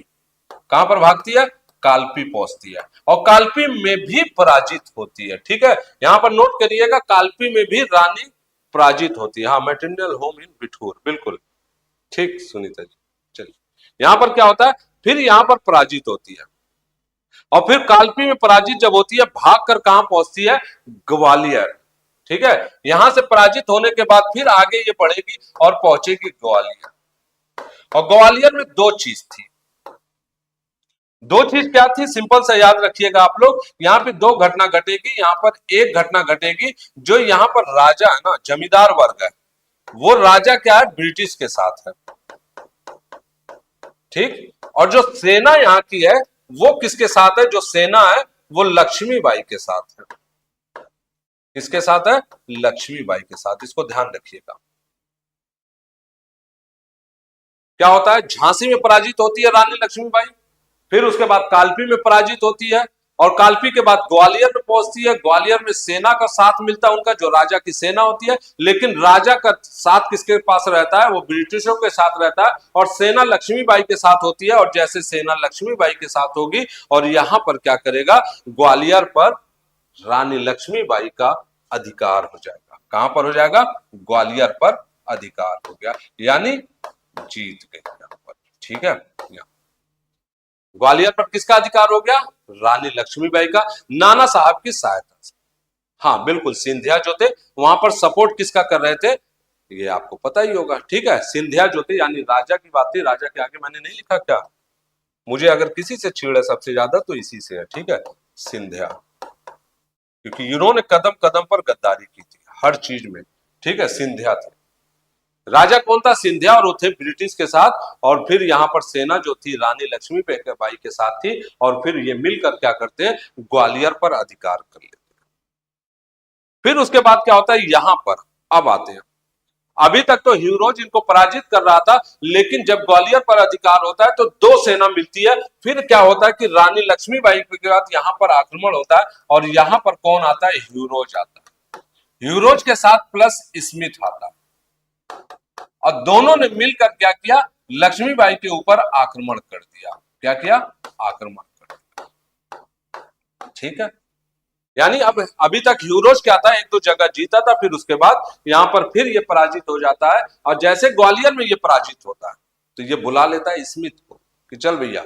Speaker 1: कहां पर भागती है, कालपी पहुंचती है और कालपी में भी पराजित होती है, ठीक है। यहां पर नोट करिएगा कालपी में भी रानी पराजित होती है। हाँ, मैटरनल होम इन बिठूर, बिल्कुल ठीक सुनीता जी। चलिए यहां पर क्या होता है, फिर यहां पर पराजित होती है और फिर कालपी में पराजित जब होती है भाग कर कहां पहुंचती है, ग्वालियर, ठीक है। यहां से पराजित होने के बाद फिर आगे ये बढ़ेगी और पहुंचेगी ग्वालियर। और ग्वालियर में दो चीज थी, दो चीज क्या थी, सिंपल सा याद रखिएगा आप लोग। यहाँ पे दो घटना घटेगी, यहाँ पर एक घटना घटेगी, जो यहाँ पर राजा है ना, जमींदार वर्ग है, वो राजा क्या है, ब्रिटिश के साथ है, ठीक। और जो सेना यहाँ की है वो किसके साथ है, जो सेना है वो लक्ष्मीबाई के साथ है, किसके साथ है, लक्ष्मीबाई के साथ। इसको ध्यान रखिएगा। क्या होता है, झांसी में पराजित होती है रानी लक्ष्मीबाई, फिर उसके बाद कालपी में पराजित होती है और कालपी के बाद ग्वालियर में पहुंचती है। ग्वालियर में सेना का साथ मिलता है उनका, जो राजा की सेना होती है, लेकिन राजा का साथ किसके पास रहता है, वो ब्रिटिशों के साथ रहता है और सेना लक्ष्मीबाई के साथ होती है। और जैसे सेना लक्ष्मीबाई के साथ होगी और यहां पर क्या करेगा, ग्वालियर पर रानी लक्ष्मीबाई का अधिकार हो जाएगा। कहां पर हो जाएगा, ग्वालियर पर अधिकार हो गया, यानी जीत गए यहां पर, ठीक है। ग्वालियर पर किसका अधिकार हो गया, रानी लक्ष्मीबाई का, नाना साहब की सहायता से। हाँ बिल्कुल, सिंधिया जो थे वहां पर सपोर्ट किसका कर रहे थे, ये आपको पता ही होगा, ठीक है। सिंधिया जो थे यानी राजा की बात थी, राजा के आगे मैंने नहीं लिखा क्या, मुझे अगर किसी से छीड़ है सबसे ज्यादा तो इसी से है, ठीक है, सिंधिया, क्योंकि इन्होंने कदम कदम पर गद्दारी की थी हर चीज में, ठीक है, सिंधिया थे। राजा कौन था, सिंधिया, और वो थे ब्रिटिश के साथ। और फिर यहाँ पर सेना जो थी रानी लक्ष्मीबाई के साथ थी और फिर ये मिलकर क्या करते हैं, ग्वालियर पर अधिकार कर लेते हैं। फिर उसके बाद क्या होता है, यहां पर अब आते हैं अभी तक तो ह्यूरोज इनको पराजित कर रहा था, लेकिन जब ग्वालियर पर अधिकार होता है तो दो सेना मिलती है। फिर क्या होता है कि रानी लक्ष्मीबाई के बाद यहाँ पर आक्रमण होता है और यहाँ पर कौन आता है? ह्यूरोज आता है। ह्यूरोज के साथ प्लस स्मिथ आता है और दोनों ने मिलकर क्या किया? लक्ष्मीबाई के ऊपर आक्रमण कर दिया। क्या किया? आक्रमण कर दिया। ठीक है, यानी अब अभी तक ह्यूरोज क्या था? एक दो जगह जीता था, फिर उसके बाद यहां पर फिर ये पराजित हो जाता है और जैसे ग्वालियर में ये पराजित होता है तो ये बुला लेता है स्मिथ को कि चल भैया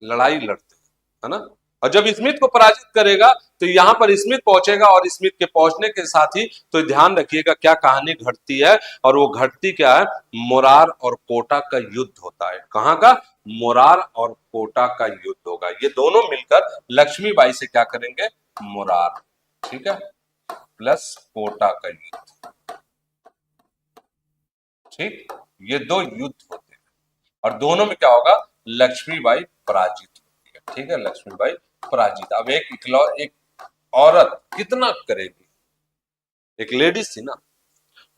Speaker 1: लड़ाई लड़ते है ना। और जब स्मिथ को पराजित करेगा तो यहां पर स्मिथ पहुंचेगा और स्मिथ के पहुंचने के साथ ही तो ध्यान रखिएगा क्या कहानी घटती है। और वो घटती क्या है? मोरार और कोटा का युद्ध होता है। कहां का? मोरार और कोटा का युद्ध होगा। ये दोनों मिलकर लक्ष्मीबाई से क्या करेंगे? मोरार, ठीक है, प्लस कोटा का युद्ध। ठीक, ये दो युद्ध होते हैं और दोनों में क्या होगा? लक्ष्मीबाई पराजित होती है। ठीक है, लक्ष्मीबाई पराजित। अब एक औरत कितना करेगी? एक लेडीज थी ना,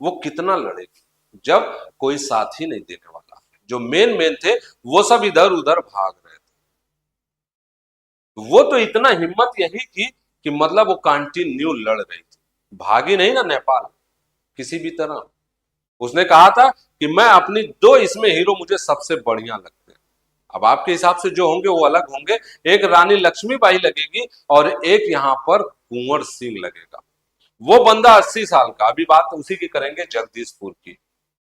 Speaker 1: वो कितना लड़ेगी जब कोई साथ ही नहीं देने वाला? जो मेन मेन थे वो सब इधर उधर भाग रहे थे। वो तो इतना हिम्मत यही की कि मतलब वो कंटिन्यू लड़ रही थी, भागी नहीं ना नेपाल किसी भी तरह। उसने कहा था कि मैं अपनी दो इसमें हीरो मुझे सबसे बढ़िया लगते हैं। अब आपके हिसाब से जो होंगे वो अलग होंगे। एक रानी लक्ष्मीबाई लगेगी और एक यहाँ पर कुंवर सिंह लगेगा। वो बंदा 80 साल का। अभी बात उसी की करेंगे, जगदीशपुर की।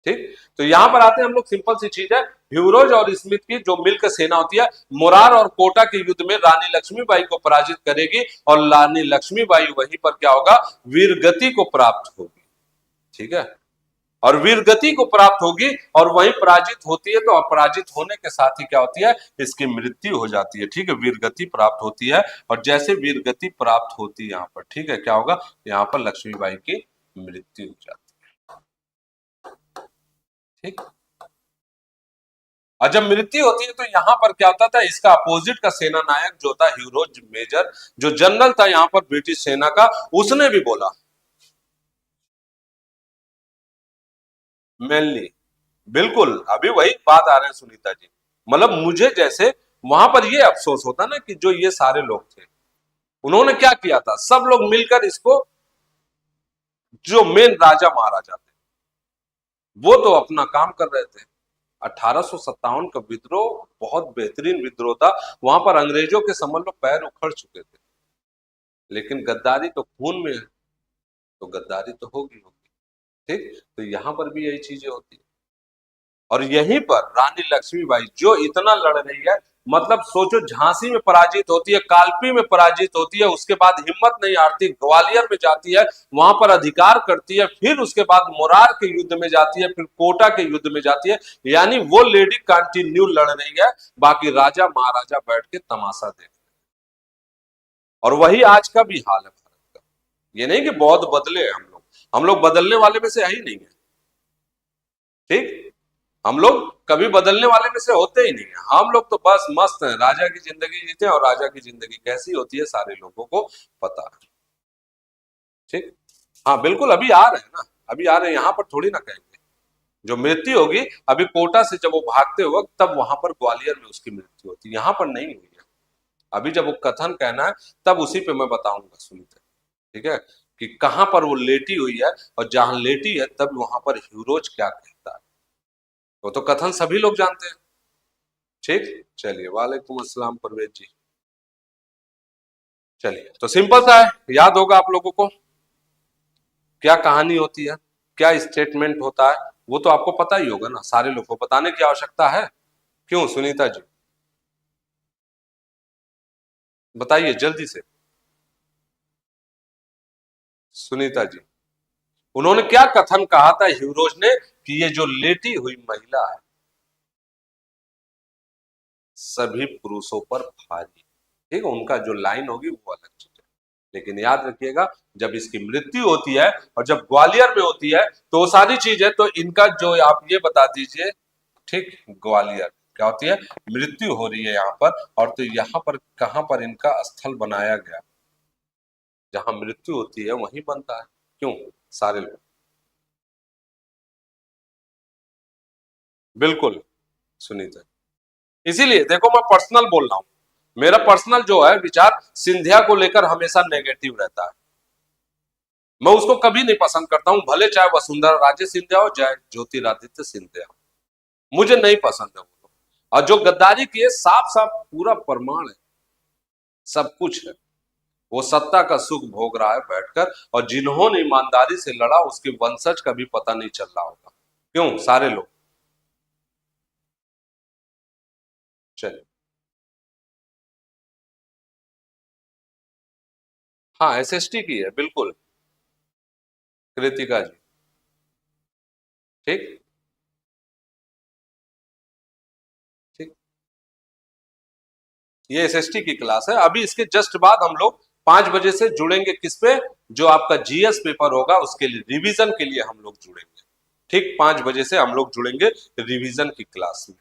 Speaker 1: ठीक, तो यहां पर आते हैं हम लोग। सिंपल सी चीज है, ह्यूरोज और स्मिथ की जो मिलकर सेना होती है, मोरार और कोटा के युद्ध में रानी लक्ष्मीबाई को पराजित करेगी और रानी लक्ष्मीबाई वहीं पर क्या होगा? वीरगति को प्राप्त होगी। ठीक है, और वीरगति को प्राप्त होगी और वहीं पराजित होती है। तो अपराजित होने के साथ ही क्या होती है? इसकी मृत्यु हो जाती है। ठीक है, वीरगति प्राप्त होती है और जैसे वीरगति प्राप्त होती है यहाँ पर, ठीक है, क्या होगा? यहाँ पर लक्ष्मीबाई की मृत्यु हो जाती है। ठीक, और जब मृत्यु होती है तो यहाँ पर क्या होता था? इसका अपोजिट का सेना नायक जो था ह्यूरोज मेजर, जो जनरल था यहाँ पर ब्रिटिश सेना का, उसने भी बोला मेनली, बिल्कुल अभी वही बात आ रहे हैं सुनीता जी। मतलब मुझे जैसे वहां पर ये अफसोस होता ना कि जो ये सारे लोग थे, उन्होंने क्या किया था? सब लोग मिलकर इसको, जो मेन राजा महाराजा थे वो तो अपना काम कर रहे थे। 1857 का विद्रोह बहुत बेहतरीन विद्रोह था। वहां पर अंग्रेजों के समझ लो पैर उखड़ चुके थे, लेकिन गद्दारी तो खून में है, तो गद्दारी तो होगी होगी। ठीक, तो यहां पर भी यही चीजें होती है। और यहीं पर रानी लक्ष्मीबाई जो इतना लड़ रही है, मतलब सोचो, झांसी में पराजित होती है, कालपी में पराजित होती है, उसके बाद हिम्मत नहीं हारती, ग्वालियर में जाती है, वहां पर अधिकार करती है, फिर उसके बाद मोरार के युद्ध में जाती है, फिर कोटा के युद्ध में जाती है। यानी वो लेडी कंटिन्यू लड़ रही है, बाकी राजा महाराजा बैठ के तमाशा देख। और वही आज का भी हाल है भारत का। ये नहीं कि बहुत बदले हैं हम लोग बदलने वाले में से है ही नहीं है। ठीक, हम लोग कभी बदलने वाले में से होते ही नहीं है। हम लोग तो बस मस्त हैं, राजा की जिंदगी जीते हैं और राजा की जिंदगी कैसी होती है सारे लोगों को पता है। ठीक, हाँ बिल्कुल, अभी आ रहे हैं ना, अभी आ रहे हैं, यहाँ पर थोड़ी ना कहेंगे। जो मृत्यु होगी अभी कोटा से जब वो भागते वक्त, तब वहां पर ग्वालियर में उसकी मृत्यु होती है, यहाँ पर नहीं हुई है। अभी जब वो कथन कहना है तब उसी पे मैं बताऊंगा, सुनिए। ठीक है, कि कहां पर वो लेटी हुई है और जहां लेटी है तब वहां पर ह्यूरोज क्या कहता है, वो तो कथन सभी लोग जानते हैं। ठीक, चलिए, वालेकुम अस्सलाम परवेज जी। चलिए, तो सिंपल सा है, याद होगा आप लोगों को क्या कहानी होती है, क्या स्टेटमेंट होता है, वो तो आपको पता ही होगा ना, सारे लोग को बताने की आवश्यकता है? क्यों सुनीता जी, बताइए जल्दी से। सुनीता जी, उन्होंने क्या कथन कहा था ह्यूरोज ने कि ये जो लेटी हुई महिला है सभी पुरुषों पर भारी। ठीक है, उनका जो लाइन होगी वो अलग चीज है, लेकिन याद रखिएगा जब इसकी मृत्यु होती है और जब ग्वालियर में होती है तो वो सारी चीज है। तो इनका जो आप ये बता दीजिए, ठीक, ग्वालियर क्या होती है? मृत्यु हो रही है यहाँ पर, और तो यहाँ पर कहां पर इनका स्थल बनाया गया? जहां मृत्यु होती है वहीं बनता है। क्यों? सारे लोग बिल्कुल सुनीता, इसीलिए देखो मैं पर्सनल बोल रहा हूं, मेरा पर्सनल जो है विचार सिंधिया को लेकर हमेशा नेगेटिव रहता है। मैं उसको कभी नहीं पसंद करता हूं, भले चाहे वसुंधरा राजे सिंधिया हो चाहे ज्योतिरादित्य सिंधिया हो, मुझे नहीं पसंद है वो लोग। और जो गद्दारी किए साफ साफ पूरा प्रमाण है, सब कुछ है। वो सत्ता का सुख भोग रहा है बैठकर, और जिन्होंने ईमानदारी से लड़ा उसके वंशज का भी पता नहीं चल रहा होगा। क्यों? सारे लोग। चलिए, हाँ एसएसटी की है बिल्कुल, कृतिका जी। ठीक ठीक, ये एसएसटी की क्लास है। अभी इसके जस्ट बाद हम लोग 5 बजे से जुड़ेंगे किस पे, जो आपका जीएस पेपर होगा उसके लिए रिवीजन के लिए हम लोग जुड़ेंगे। ठीक 5 बजे से हम लोग जुड़ेंगे रिवीजन की क्लास में।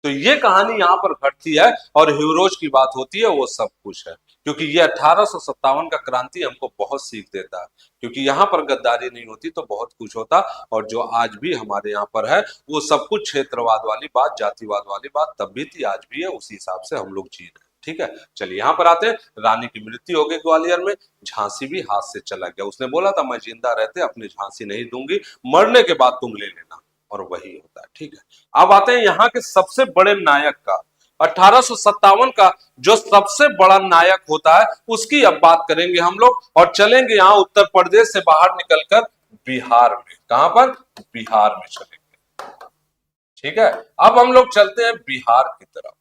Speaker 1: तो ये कहानी यहाँ पर घटती है और हीरोज की बात होती है, वो सब कुछ है। क्योंकि ये 1857 का क्रांति हमको बहुत सीख देता है, क्योंकि यहाँ पर गद्दारी नहीं होती तो बहुत कुछ होता। और जो आज भी हमारे यहाँ पर है वो सब कुछ क्षेत्रवाद वाली बात, जातिवाद वाली बात तब भी थी, आज भी है, उसी हिसाब से हम लोग जी रहे हैं। ठीक है, चलिए यहाँ पर आते हैं। रानी की मृत्यु हो गई ग्वालियर में, झांसी भी हाथ से चला गया। उसने बोला था मैं जिंदा रहते अपनी झांसी नहीं दूंगी, मरने के बाद तुम ले लेना, और वही होता है। ठीक है, अब आते हैं यहाँ के सबसे बड़े नायक का। 1857 का जो सबसे बड़ा नायक होता है उसकी अब बात करेंगे हम लोग, और चलेंगे यहाँ उत्तर प्रदेश से बाहर निकलकर बिहार में। कहां पर? बिहार में चलेंगे। ठीक है, अब हम लोग चलते हैं बिहार की तरफ।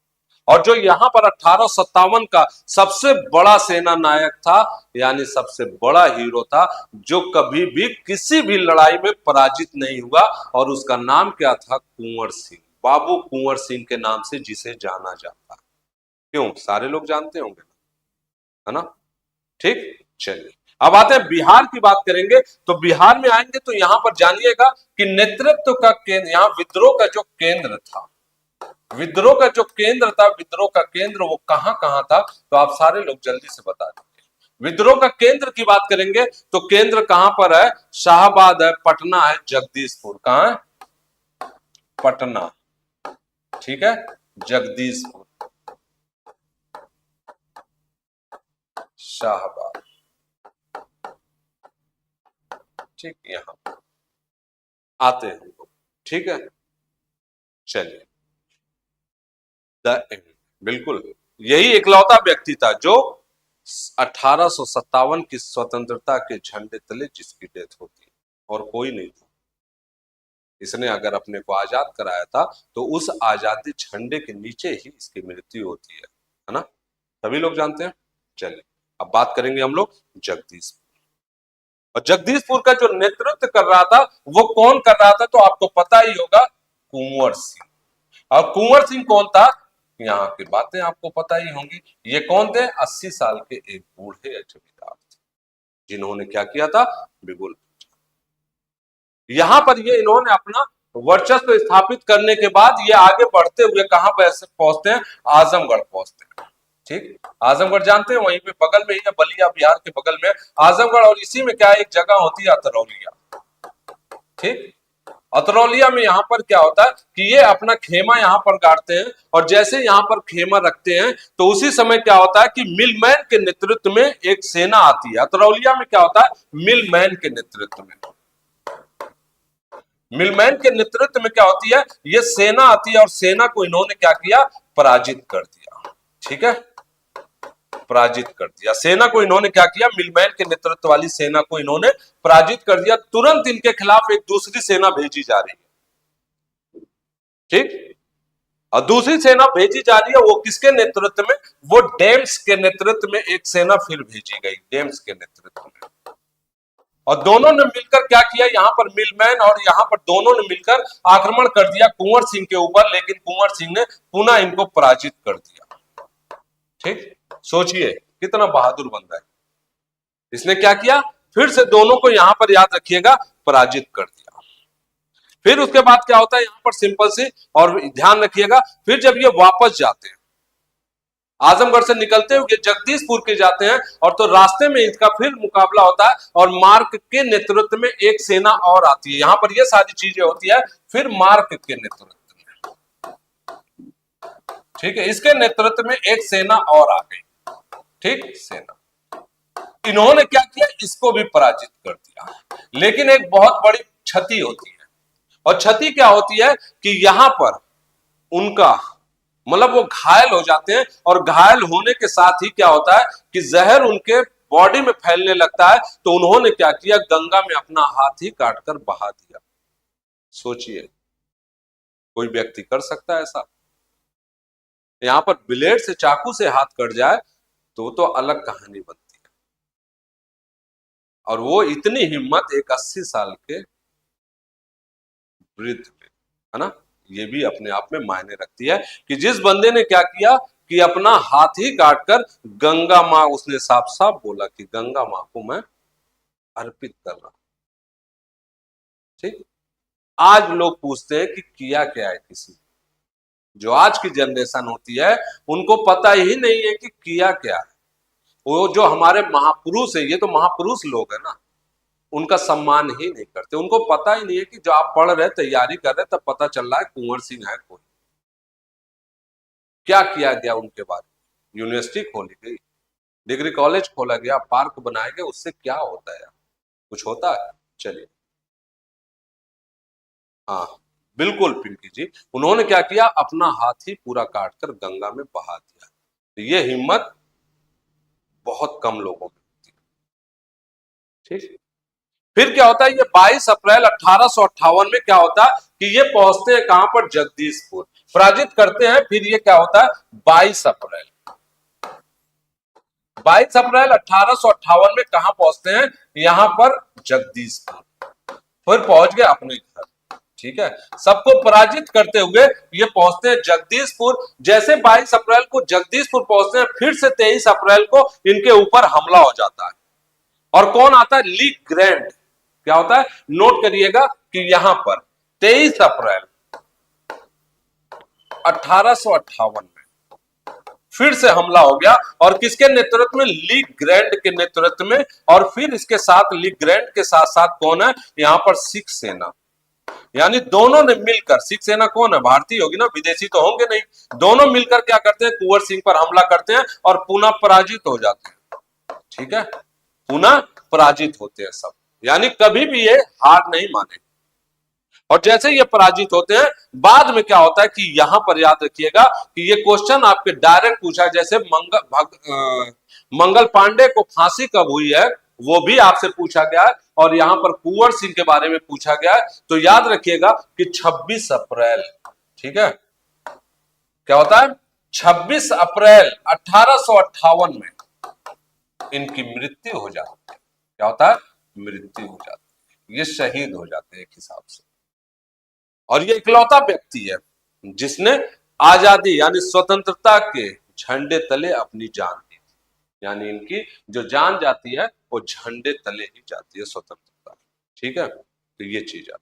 Speaker 1: और जो यहाँ पर 1857 का सबसे बड़ा सेना नायक था, यानी सबसे बड़ा हीरो था, जो कभी भी किसी भी लड़ाई में पराजित नहीं हुआ, और उसका नाम क्या था? कुंवर सिंह, बाबू कुंवर सिंह के नाम से जिसे जाना जाता है। क्यों? सारे लोग जानते होंगे, है ना? ठीक, चलिए अब आते हैं बिहार की बात करेंगे। तो बिहार में आएंगे तो यहां पर जानिएगा कि नेतृत्व का केंद्र, यहां विद्रोह का जो केंद्र था, विद्रोह का जो केंद्र था, विद्रोह का केंद्र वो कहां था, तो आप सारे लोग जल्दी से बता देंगे। विद्रोह का केंद्र की बात करेंगे तो केंद्र कहां पर है? शाहबाद है, पटना है, जगदीशपुर। कहां है? पटना। ठीक है, जगदीशपुर, शाहबाद। ठीक, यहां आते हैं हम लोग। ठीक है, चलिए द एंड, बिल्कुल यही इकलौता व्यक्ति था जो 1857 की स्वतंत्रता के झंडे तले जिसकी डेथ होती है, और कोई नहीं था। इसने अगर अपने को आजाद कराया था तो उस आजादी झंडे के नीचे ही इसकी मृत्यु होती है ना? सभी लोग जानते हैं। चलिए अब बात करेंगे हम लोग जगदीशपुर। और जगदीशपुर का जो नेतृत्व कर रहा था वो कौन कर रहा था? तो आपको पता ही होगा, कुंवर सिंह। और कुंवर सिंह कौन था? यहाँ की बातें आपको पता ही होंगी। ये कौन थे? 80 साल के एक बूढ़े जमींदार थे, जिन्होंने क्या किया था? बिगुल। यहां पर ये इन्होंने अपना वर्चस्व स्थापित करने के बाद ये आगे बढ़ते हुए कहां पर पहुंचते हैं? आजमगढ़ पहुंचते हैं। ठीक, आजमगढ़ जानते हैं, वहीं पे बगल में ही है, बलिया बिहार के बगल में आजमगढ़। और इसी में क्या एक जगह होती है? अतरौलिया। ठीक, अतरौलिया में यहाँ पर क्या होता है कि ये अपना खेमा यहाँ पर गाड़ते हैं, और जैसे यहाँ पर खेमा रखते हैं तो उसी समय क्या होता है कि मिलमैन के नेतृत्व में एक सेना आती है। अतरौलिया में क्या होता है? मिलमैन के नेतृत्व में, मिलमैन के नेतृत्व में क्या होती है? ये सेना आती है, और सेना को इन्होंने क्या किया? पराजित कर दिया। ठीक है, पराजित कर दिया। सेना को इन्होंने क्या किया? मिलमैन के नेतृत्व वाली सेना को इन्होंने पराजित कर दिया। तुरंत इनके खिलाफ एक दूसरी सेना भेजी जा रही है। ठीक, और दूसरी सेना भेजी जा रही है, वो किसके नेतृत्व में? वो डेम्स के नेतृत्व में एक सेना फिर भेजी गई, डेम्स के नेतृत्व में। और दोनों ने मिलकर क्या किया? यहाँ पर मिलमैन और यहाँ पर दोनों ने मिलकर आक्रमण कर दिया कुंवर सिंह के ऊपर, लेकिन कुंवर सिंह ने पुनः इनको पराजित कर दिया। ठीक, सोचिए कितना बहादुर बंदा है। इसने क्या किया? फिर से दोनों को यहां पर याद रखिएगा, पराजित कर दिया। फिर उसके बाद क्या होता है? यहां पर सिंपल सी, और ध्यान रखिएगा, फिर जब ये वापस जाते हैं, आजमगढ़ से निकलते हुए जगदीशपुर के जाते हैं, और तो रास्ते में इनका फिर मुकाबला होता है, और मार्क के नेतृत्व में एक सेना और आती है। यहां पर ये सारी चीजें होती है फिर मार्क के नेतृत्व में, ठीक है, इसके नेतृत्व में एक सेना और आ गई, ठीक, सेना। इन्होंने क्या किया, इसको भी पराजित कर दिया, लेकिन एक बहुत बड़ी क्षति होती है, और क्षति क्या होती है कि यहां पर उनका मतलब वो घायल हो जाते हैं, और घायल होने के साथ ही क्या होता है कि जहर उनके बॉडी में फैलने लगता है। तो उन्होंने क्या किया, गंगा में अपना हाथ ही काटकर बहा दिया। सोचिए, कोई व्यक्ति कर सकता है ऐसा? यहां पर ब्लेड से, चाकू से हाथ कट जाए तो अलग कहानी बनती है। और वो इतनी हिम्मत एक 80 साल के वृद्ध में, है ना, ये भी अपने आप में मायने रखती है कि जिस बंदे ने क्या किया कि अपना हाथ ही काटकर गंगा मां, उसने साफ साफ बोला कि गंगा मां को मैं अर्पित कर रहा हूं। ठीक, आज लोग पूछते हैं कि किया क्या है किसी, जो आज की जनरेशन होती है उनको पता ही नहीं है कि किया क्या है। वो जो हमारे महापुरुष है, ये तो महापुरुष लोग है ना, उनका सम्मान ही नहीं करते। उनको पता ही नहीं है कि जो आप पढ़ रहे, तैयारी कर रहे, तब पता चल रहा है कुंवर सिंह है कोई। क्या किया गया उनके बारे में? यूनिवर्सिटी खोली गई, डिग्री कॉलेज खोला गया, पार्क बनाए गए, उससे क्या होता है? कुछ होता है? चलिए, हाँ बिल्कुल पिंकी जी, उन्होंने क्या किया, अपना हाथ ही पूरा काटकर गंगा में बहा दिया। तो ये हिम्मत बहुत कम लोगों में होती है। ठीक, फिर क्या होता है, ये 22 अप्रैल 1858 में क्या होता है कि ये पहुंचते हैं कहां पर, जगदीशपुर, पराजित करते हैं। फिर ये क्या होता है, 22 अप्रैल 1858 में कहां पहुंचते हैं, यहां पर जगदीशपुर, फिर पहुंच गए अपने घर। ठीक है, सबको पराजित करते हुए ये पहुंचते हैं जगदीशपुर। जैसे 22 अप्रैल को जगदीशपुर पहुंचते हैं, फिर से 23 अप्रैल को इनके ऊपर हमला हो जाता है। और कौन आता है, ली ग्रैंड। क्या होता है, नोट करिएगा कि यहां पर 23 अप्रैल 1858 में फिर से हमला हो गया, और किसके नेतृत्व में, ली ग्रैंड के नेतृत्व में। और फिर इसके साथ, ली ग्रैंड के साथ साथ कौन है, यहां पर सिख सेना, यानी दोनों ने मिलकर, सिख सेना कौन है, भारतीय होगी ना, विदेशी तो होंगे नहीं, दोनों मिलकर क्या करते हैं, कुंवर सिंह पर हमला करते हैं और पुनः पराजित हो जाते हैं। ठीक है, पुनः पराजित होते हैं सब, यानी कभी भी ये हार नहीं माने। और जैसे ये पराजित होते हैं, बाद में क्या होता है कि यहां पर याद रखिएगा कि ये क्वेश्चन आपके डायरेक्ट पूछा है, जैसे मंगल पांडे को फांसी कब हुई है, वो भी आपसे पूछा गया है, और यहां पर कुंवर सिंह के बारे में पूछा गया है। तो याद रखिएगा कि 26 अप्रैल, ठीक है, क्या होता है, 26 अप्रैल 1858 में इनकी मृत्यु हो जाती है। क्या होता है, मृत्यु हो जाती है, ये शहीद हो जाते हैं एक हिसाब से। और ये इकलौता व्यक्ति है जिसने आजादी यानी स्वतंत्रता के झंडे तले अपनी जान दी, यानी इनकी जो जान जाती है वो झंडे तले ही जाती है, स्वतंत्रता। ठीक है, तो ये चीज है।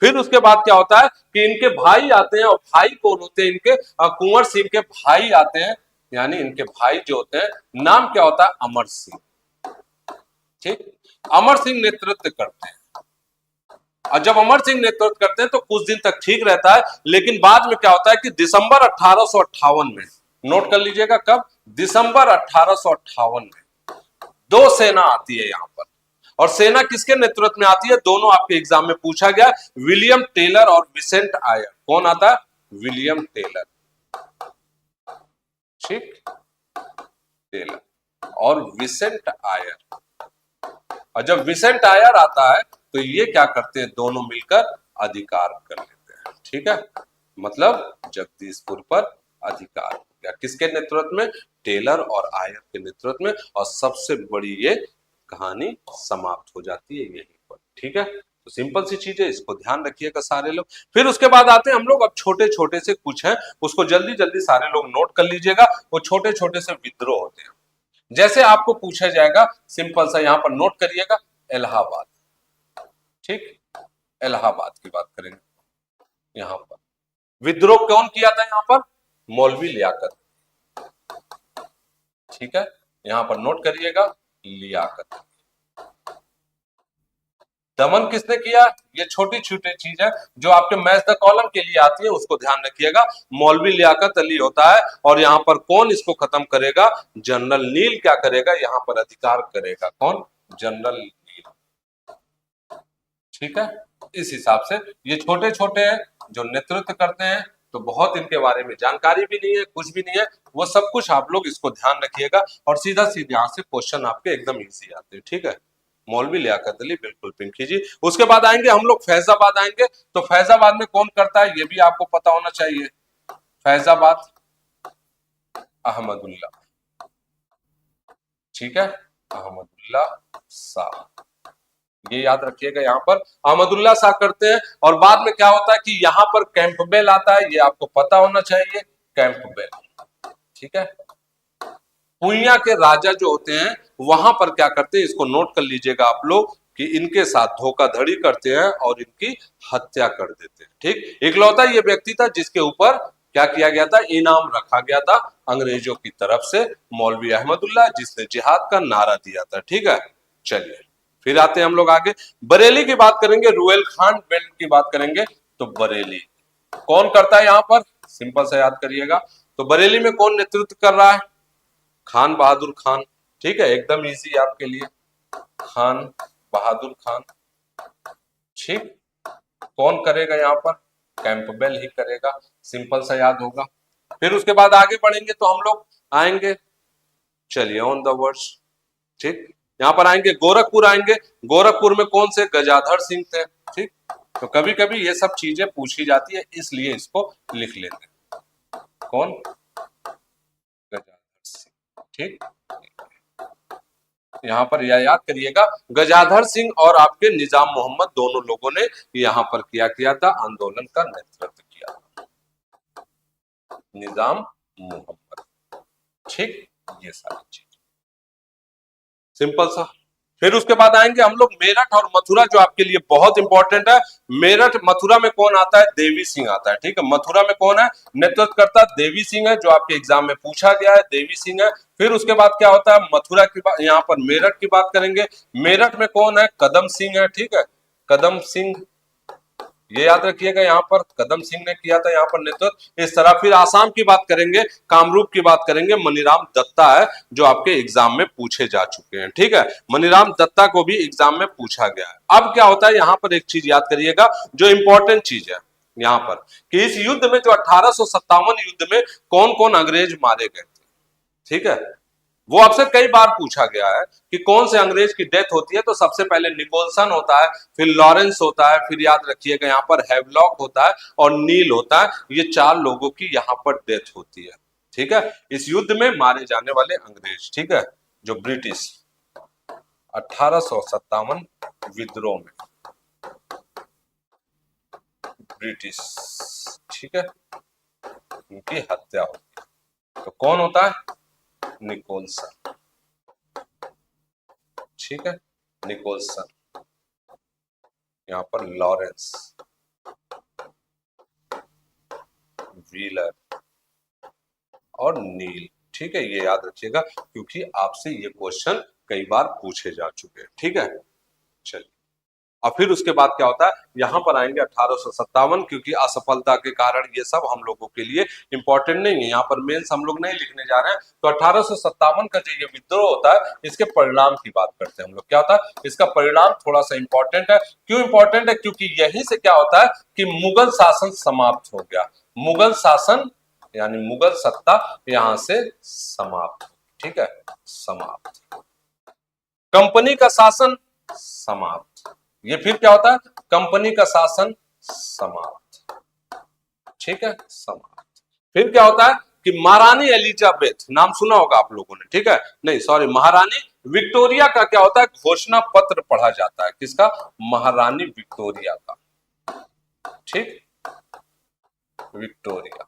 Speaker 1: फिर उसके बाद क्या होता है कि इनके भाई आते हैं, और भाई कौन होते हैं इनके, कुंवर सिंह के भाई आते हैं, यानी इनके भाई जो होते हैं, नाम क्या होता है, अमर सिंह। ठीक, अमर सिंह नेतृत्व करते हैं। और जब अमर सिंह नेतृत्व करते हैं तो कुछ दिन तक ठीक रहता है, लेकिन बाद में क्या होता है कि दिसंबर 1858 में, नोट कर लीजिएगा कब, दिसंबर 1858 में दो सेना आती है यहां पर। और सेना किसके नेतृत्व में आती है, दोनों आपके एग्जाम में पूछा गया, विलियम टेलर और विसेंट आयर। कौन आता है, विलियम टेलर, ठीक, टेलर और विसेंट आयर। और जब विसेंट आयर आता है तो ये क्या करते हैं, दोनों मिलकर अधिकार कर लेते हैं। ठीक है, मतलब जगदीशपुर पर अधिकार हो गया, किसके नेतृत्व में, टेलर और आयर के नेतृत्व में। और सबसे बड़ी ये कहानी समाप्त हो जाती है यहीं पर। ठीक है, तो सिंपल सी चीज है, इसको ध्यान रखिएगा सारे लोग। फिर उसके बाद आते हैं हम लोग, अब छोटे छोटे से कुछ हैं, उसको जल्दी जल्दी सारे लोग नोट कर लीजिएगा। वो छोटे छोटे से विद्रोह होते हैं। जैसे आपको पूछा जाएगा, सिंपल सा यहां पर नोट करिएगा, इलाहाबाद। ठीक, इलाहाबाद की बात करेंगे। यहां पर विद्रोह कौन किया था, यहां पर मौलवी लियाकत, ठीक है, यहां पर नोट करिएगा, लियाकत। दमन किसने किया? ये छोटी छोटी चीज है जो आपके मैच द कॉलम के लिए आती है, उसको ध्यान रखिएगा। मौलवी लियाकत अली होता है, और यहाँ पर कौन इसको खत्म करेगा? जनरल नील क्या करेगा? यहाँ पर अधिकार करेगा। कौन? जनरल नील। ठीक है, इस हिसाब से ये छोटे छोटे हैं जो नेतृत्व करते हैं, तो बहुत इनके बारे में जानकारी भी नहीं है, कुछ भी नहीं है, वो सब कुछ आप लोग इसको ध्यान रखिएगा, और सीधा सीधा यहाँ से क्वेश्चन आपके एकदम इजी आते हैं। ठीक है, मौलवी लियाकत अली, बिल्कुल पिंकी जी। उसके बाद आएंगे हम लोग फैजाबाद आएंगे, तो फैजाबाद में कौन करता है ये भी आपको पता होना चाहिए। फैजाबाद अहमदुल्ला। ठीक है, अहमदुल्ला शाह, ये याद रखिएगा। यहाँ पर अहमदुल्ला शाह करते हैं, और बाद में क्या होता है कि यहाँ पर कैंपबेल आता है, ये आपको पता होना चाहिए, कैंपबेल। ठीक है, पुइया के राजा जो होते हैं वहां पर क्या करते हैं, इसको नोट कर लीजिएगा आप लोग, कि इनके साथ धोखाधड़ी करते हैं और इनकी हत्या कर देते हैं। ठीक, इकलौता ये व्यक्ति था जिसके ऊपर क्या किया गया था? इनाम रखा गया था अंग्रेजों की तरफ से, मौलवी अहमदुल्ला, जिसने जिहाद का नारा दिया था। ठीक है, चलिए फिर आते हैं हम लोग आगे। बरेली की बात करेंगे, रुएल खान बेल्ट की बात करेंगे, तो बरेली कौन करता है यहाँ पर? सिंपल से याद करिएगा। तो बरेली में कौन नेतृत्व कर रहा है? खान बहादुर खान। ठीक है, एकदम इजी आपके लिए, खान बहादुर खान। ठीक, कौन करेगा यहाँ पर? कैंपबेल ही करेगा, सिंपल सा याद होगा। फिर उसके बाद आगे बढ़ेंगे तो हम लोग आएंगे, चलिए ऑन द वर्ड्स। ठीक, यहाँ पर आएंगे गोरखपुर आएंगे, गोरखपुर में कौन से? गजाधर सिंह थे। ठीक, तो कभी कभी ये सब चीजें पूछी जाती है, इसलिए इसको लिख लेते हैं। कौन? गजाधर सिंह। ठीक, यहाँ पर यह याद करिएगा, गजाधर सिंह और आपके निजाम मोहम्मद दोनों लोगों ने यहाँ पर किया था, आंदोलन का नेतृत्व किया था, निजाम मोहम्मद। ठीक, ये सारी चीज सिंपल सा। फिर उसके बाद आएंगे हम लोग मेरठ और मथुरा, जो आपके लिए बहुत इंपॉर्टेंट है। मेरठ मथुरा में कौन आता है? देवी सिंह आता है। ठीक है, मथुरा में कौन है? नेतृत्व करता देवी सिंह है, जो आपके एग्जाम में पूछा गया है, देवी सिंह है। फिर उसके बाद क्या होता है? मथुरा की बात, यहाँ पर मेरठ की बात करेंगे, मेरठ में कौन है? कदम सिंह है। ठीक है, कदम सिंह, ये याद रखिएगा, यहाँ पर कदम सिंह ने किया था यहाँ पर नेतृत्व। इस तरह फिर आसाम की बात करेंगे, कामरूप की बात करेंगे, मनीराम दत्ता है, जो आपके एग्जाम में पूछे जा चुके हैं। ठीक है, मनीराम दत्ता को भी एग्जाम में पूछा गया है। अब क्या होता है, यहाँ पर एक चीज याद करिएगा जो इंपॉर्टेंट चीज है यहाँ पर, कि इस युद्ध में, जो 1857 युद्ध में कौन कौन अंग्रेज मारे गए थे। ठीक है, वो आपसे कई बार पूछा गया है कि कौन से अंग्रेज की डेथ होती है, तो सबसे पहले निकोलसन होता है, फिर लॉरेंस होता है, फिर याद रखिएगा यहाँ पर हैवलॉक होता है और नील होता है। ये 4 लोगों की यहाँ पर डेथ होती है। ठीक है, इस युद्ध में मारे जाने वाले अंग्रेज। ठीक है, जो ब्रिटिश 1857 विद्रोह में ब्रिटिश, ठीक है, उनकी हत्या होती है। तो कौन होता है? निकोलसन। ठीक है, निकोलसन, यहाँ पर लॉरेंस, व्हीलर और नील। ठीक है, ये याद रखिएगा क्योंकि आपसे ये क्वेश्चन कई बार पूछे जा चुके हैं। ठीक है, चलिए और फिर उसके बाद क्या होता है, यहां पर आएंगे 1857, क्योंकि असफलता के कारण ये सब हम लोगों के लिए इंपॉर्टेंट नहीं है, यहाँ पर मेंस हम लोग नहीं लिखने जा रहे हैं। तो 1857 का जो ये विद्रोह होता है, इसके परिणाम की बात करते हैं हम लोग। क्या होता है इसका परिणाम? थोड़ा सा इंपॉर्टेंट है। क्यों इंपॉर्टेंट है? क्योंकि यहीं से क्या होता है कि मुगल शासन समाप्त हो गया। मुगल शासन यानी मुगल सत्ता यहां से समाप्त। ठीक है, समाप्त। कंपनी का शासन समाप्त। ये फिर क्या होता है? कंपनी का शासन समाप्त। ठीक है, समाप्त। फिर क्या होता है कि महारानी एलिजाबेथ, नाम सुना होगा आप लोगों ने। ठीक है, नहीं सॉरी, महारानी विक्टोरिया का क्या होता है? घोषणा पत्र पढ़ा जाता है। किसका? महारानी विक्टोरिया का। ठीक, विक्टोरिया,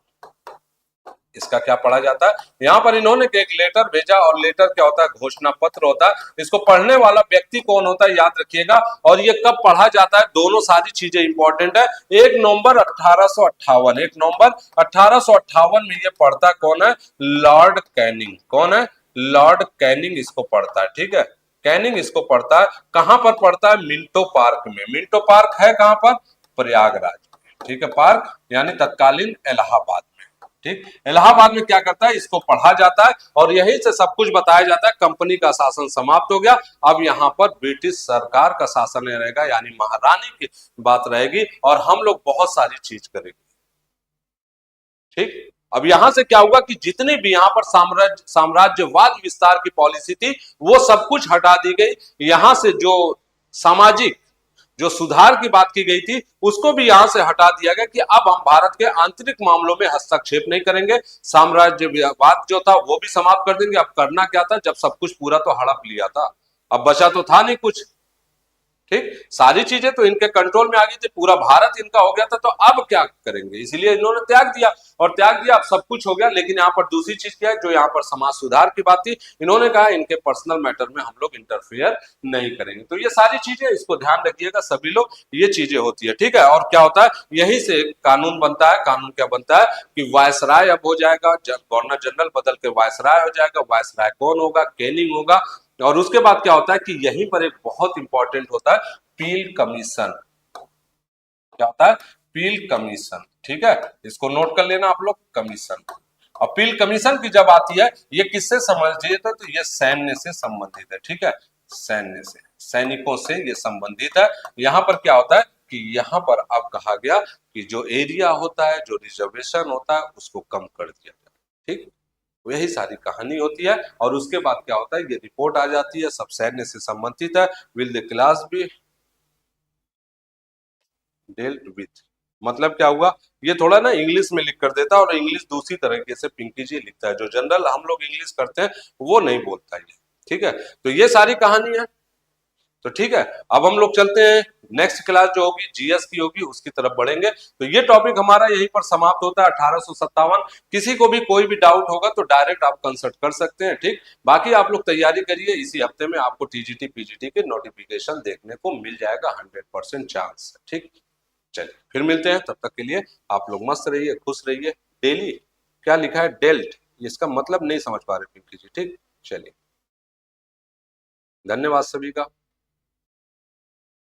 Speaker 1: इसका क्या पढ़ा जाता है? यहां पर इन्होंने एक लेटर भेजा, और लेटर क्या होता है? घोषणा पत्र होता है। इसको पढ़ने वाला व्यक्ति कौन होता है, याद रखिएगा। और ये कब पढ़ा जाता है? दोनों सारी चीजें इंपॉर्टेंट है। 1 नवंबर 1858, 1 नवंबर 1858 में ये पढ़ता कौन है? Lord Canning. कौन है? लॉर्ड कैनिंग इसको पढ़ता है, ठीक है, कैनिंग इसको पढ़ता है। कहां पर पढ़ता है? मिंटो पार्क में। मिंटो पार्क है कहां पर? प्रयागराज में, ठीक है, पार्क यानी तत्कालीन इलाहाबाद में, ठीक। इलाहाबाद में क्या करता है? इसको पढ़ा जाता है और यहीं से सब कुछ बताया जाता है। कंपनी का शासन समाप्त हो गया, अब यहाँ पर ब्रिटिश सरकार का शासन रहेगा, यानी महारानी की बात रहेगी और हम लोग बहुत सारी चीज करेंगे, ठीक। अब यहां से क्या हुआ कि जितनी भी यहां पर साम्राज्यवाद विस्तार की पॉलिसी थी वो सब कुछ हटा दी गई। यहां से जो सामाजिक जो सुधार की बात की गई थी उसको भी यहां से हटा दिया गया कि अब हम भारत के आंतरिक मामलों में हस्तक्षेप नहीं करेंगे। साम्राज्यवाद जो था वो भी समाप्त कर देंगे। अब करना क्या था? जब सब कुछ पूरा तो हड़प लिया था, अब बचा तो था नहीं कुछ, ठीक। सारी चीजें तो इनके कंट्रोल में आ गई थी, पूरा भारत इनका हो गया था, तो अब क्या करेंगे? इसलिए इन्होंने त्याग दिया और त्याग दिया, अब सब कुछ हो गया। लेकिन यहाँ पर दूसरी चीज क्या है, जो यहाँ पर समाज सुधार की बात थी, इन्होंने कहा इनके पर्सनल मैटर में हम लोग इंटरफेयर नहीं करेंगे। तो ये सारी चीजें इसको ध्यान रखिएगा सभी लोग, ये चीजें होती है, ठीक है। और क्या होता है? यही से कानून बनता है। कानून क्या बनता है कि वायसराय अब हो जाएगा, गवर्नर जनरल बदल के वायसराय हो जाएगा। वायसराय कौन होगा? कैनिंग होगा। और उसके बाद क्या होता है कि यहीं पर एक बहुत इंपॉर्टेंट होता है पील कमीशन। क्या होता है? पील कमीशन, ठीक है, इसको नोट कर लेना आप लोग, कमीशन। अपील कमीशन की जब आती है, ये किससे संबंधित है? तो ये सैन्य से संबंधित है, ठीक है, सैन्य से, सैनिकों से ये संबंधित है। यहां पर क्या होता है कि यहां पर अब कहा गया कि जो एरिया होता है, जो रिजर्वेशन होता है, उसको कम कर दिया जाए, ठीक। यही सारी कहानी होती है। और उसके बाद क्या होता है? ये रिपोर्ट आ जाती है, सब सैन्य से संबंधित है। Will the class be dealt with, मतलब क्या हुआ? ये थोड़ा ना इंग्लिश में लिख कर देता है और इंग्लिश दूसरी तरीके से पिंकी जी लिखता है। जो जनरल हम लोग इंग्लिश करते हैं वो नहीं बोलता ये, ठीक है। तो ये सारी कहानी है। तो ठीक है, अब हम लोग चलते हैं, नेक्स्ट क्लास जो होगी जीएस की होगी, उसकी तरफ बढ़ेंगे। तो ये टॉपिक हमारा यहीं पर समाप्त होता है, 1857। किसी को भी कोई भी डाउट होगा तो डायरेक्ट आप कंसल्ट कर सकते हैं, ठीक। बाकी आप लोग तैयारी करिए, इसी हफ्ते में आपको टीजीटी पीजीटी के नोटिफिकेशन देखने को मिल जाएगा, 100% चांस, ठीक। चलिए फिर मिलते हैं, तब तक के लिए आप लोग मस्त रहिए, खुश रहिए। डेली क्या लिखा है? डेल्ट, इसका मतलब नहीं समझ पा रहे पिंकी जी, ठीक। चलिए, धन्यवाद सभी का।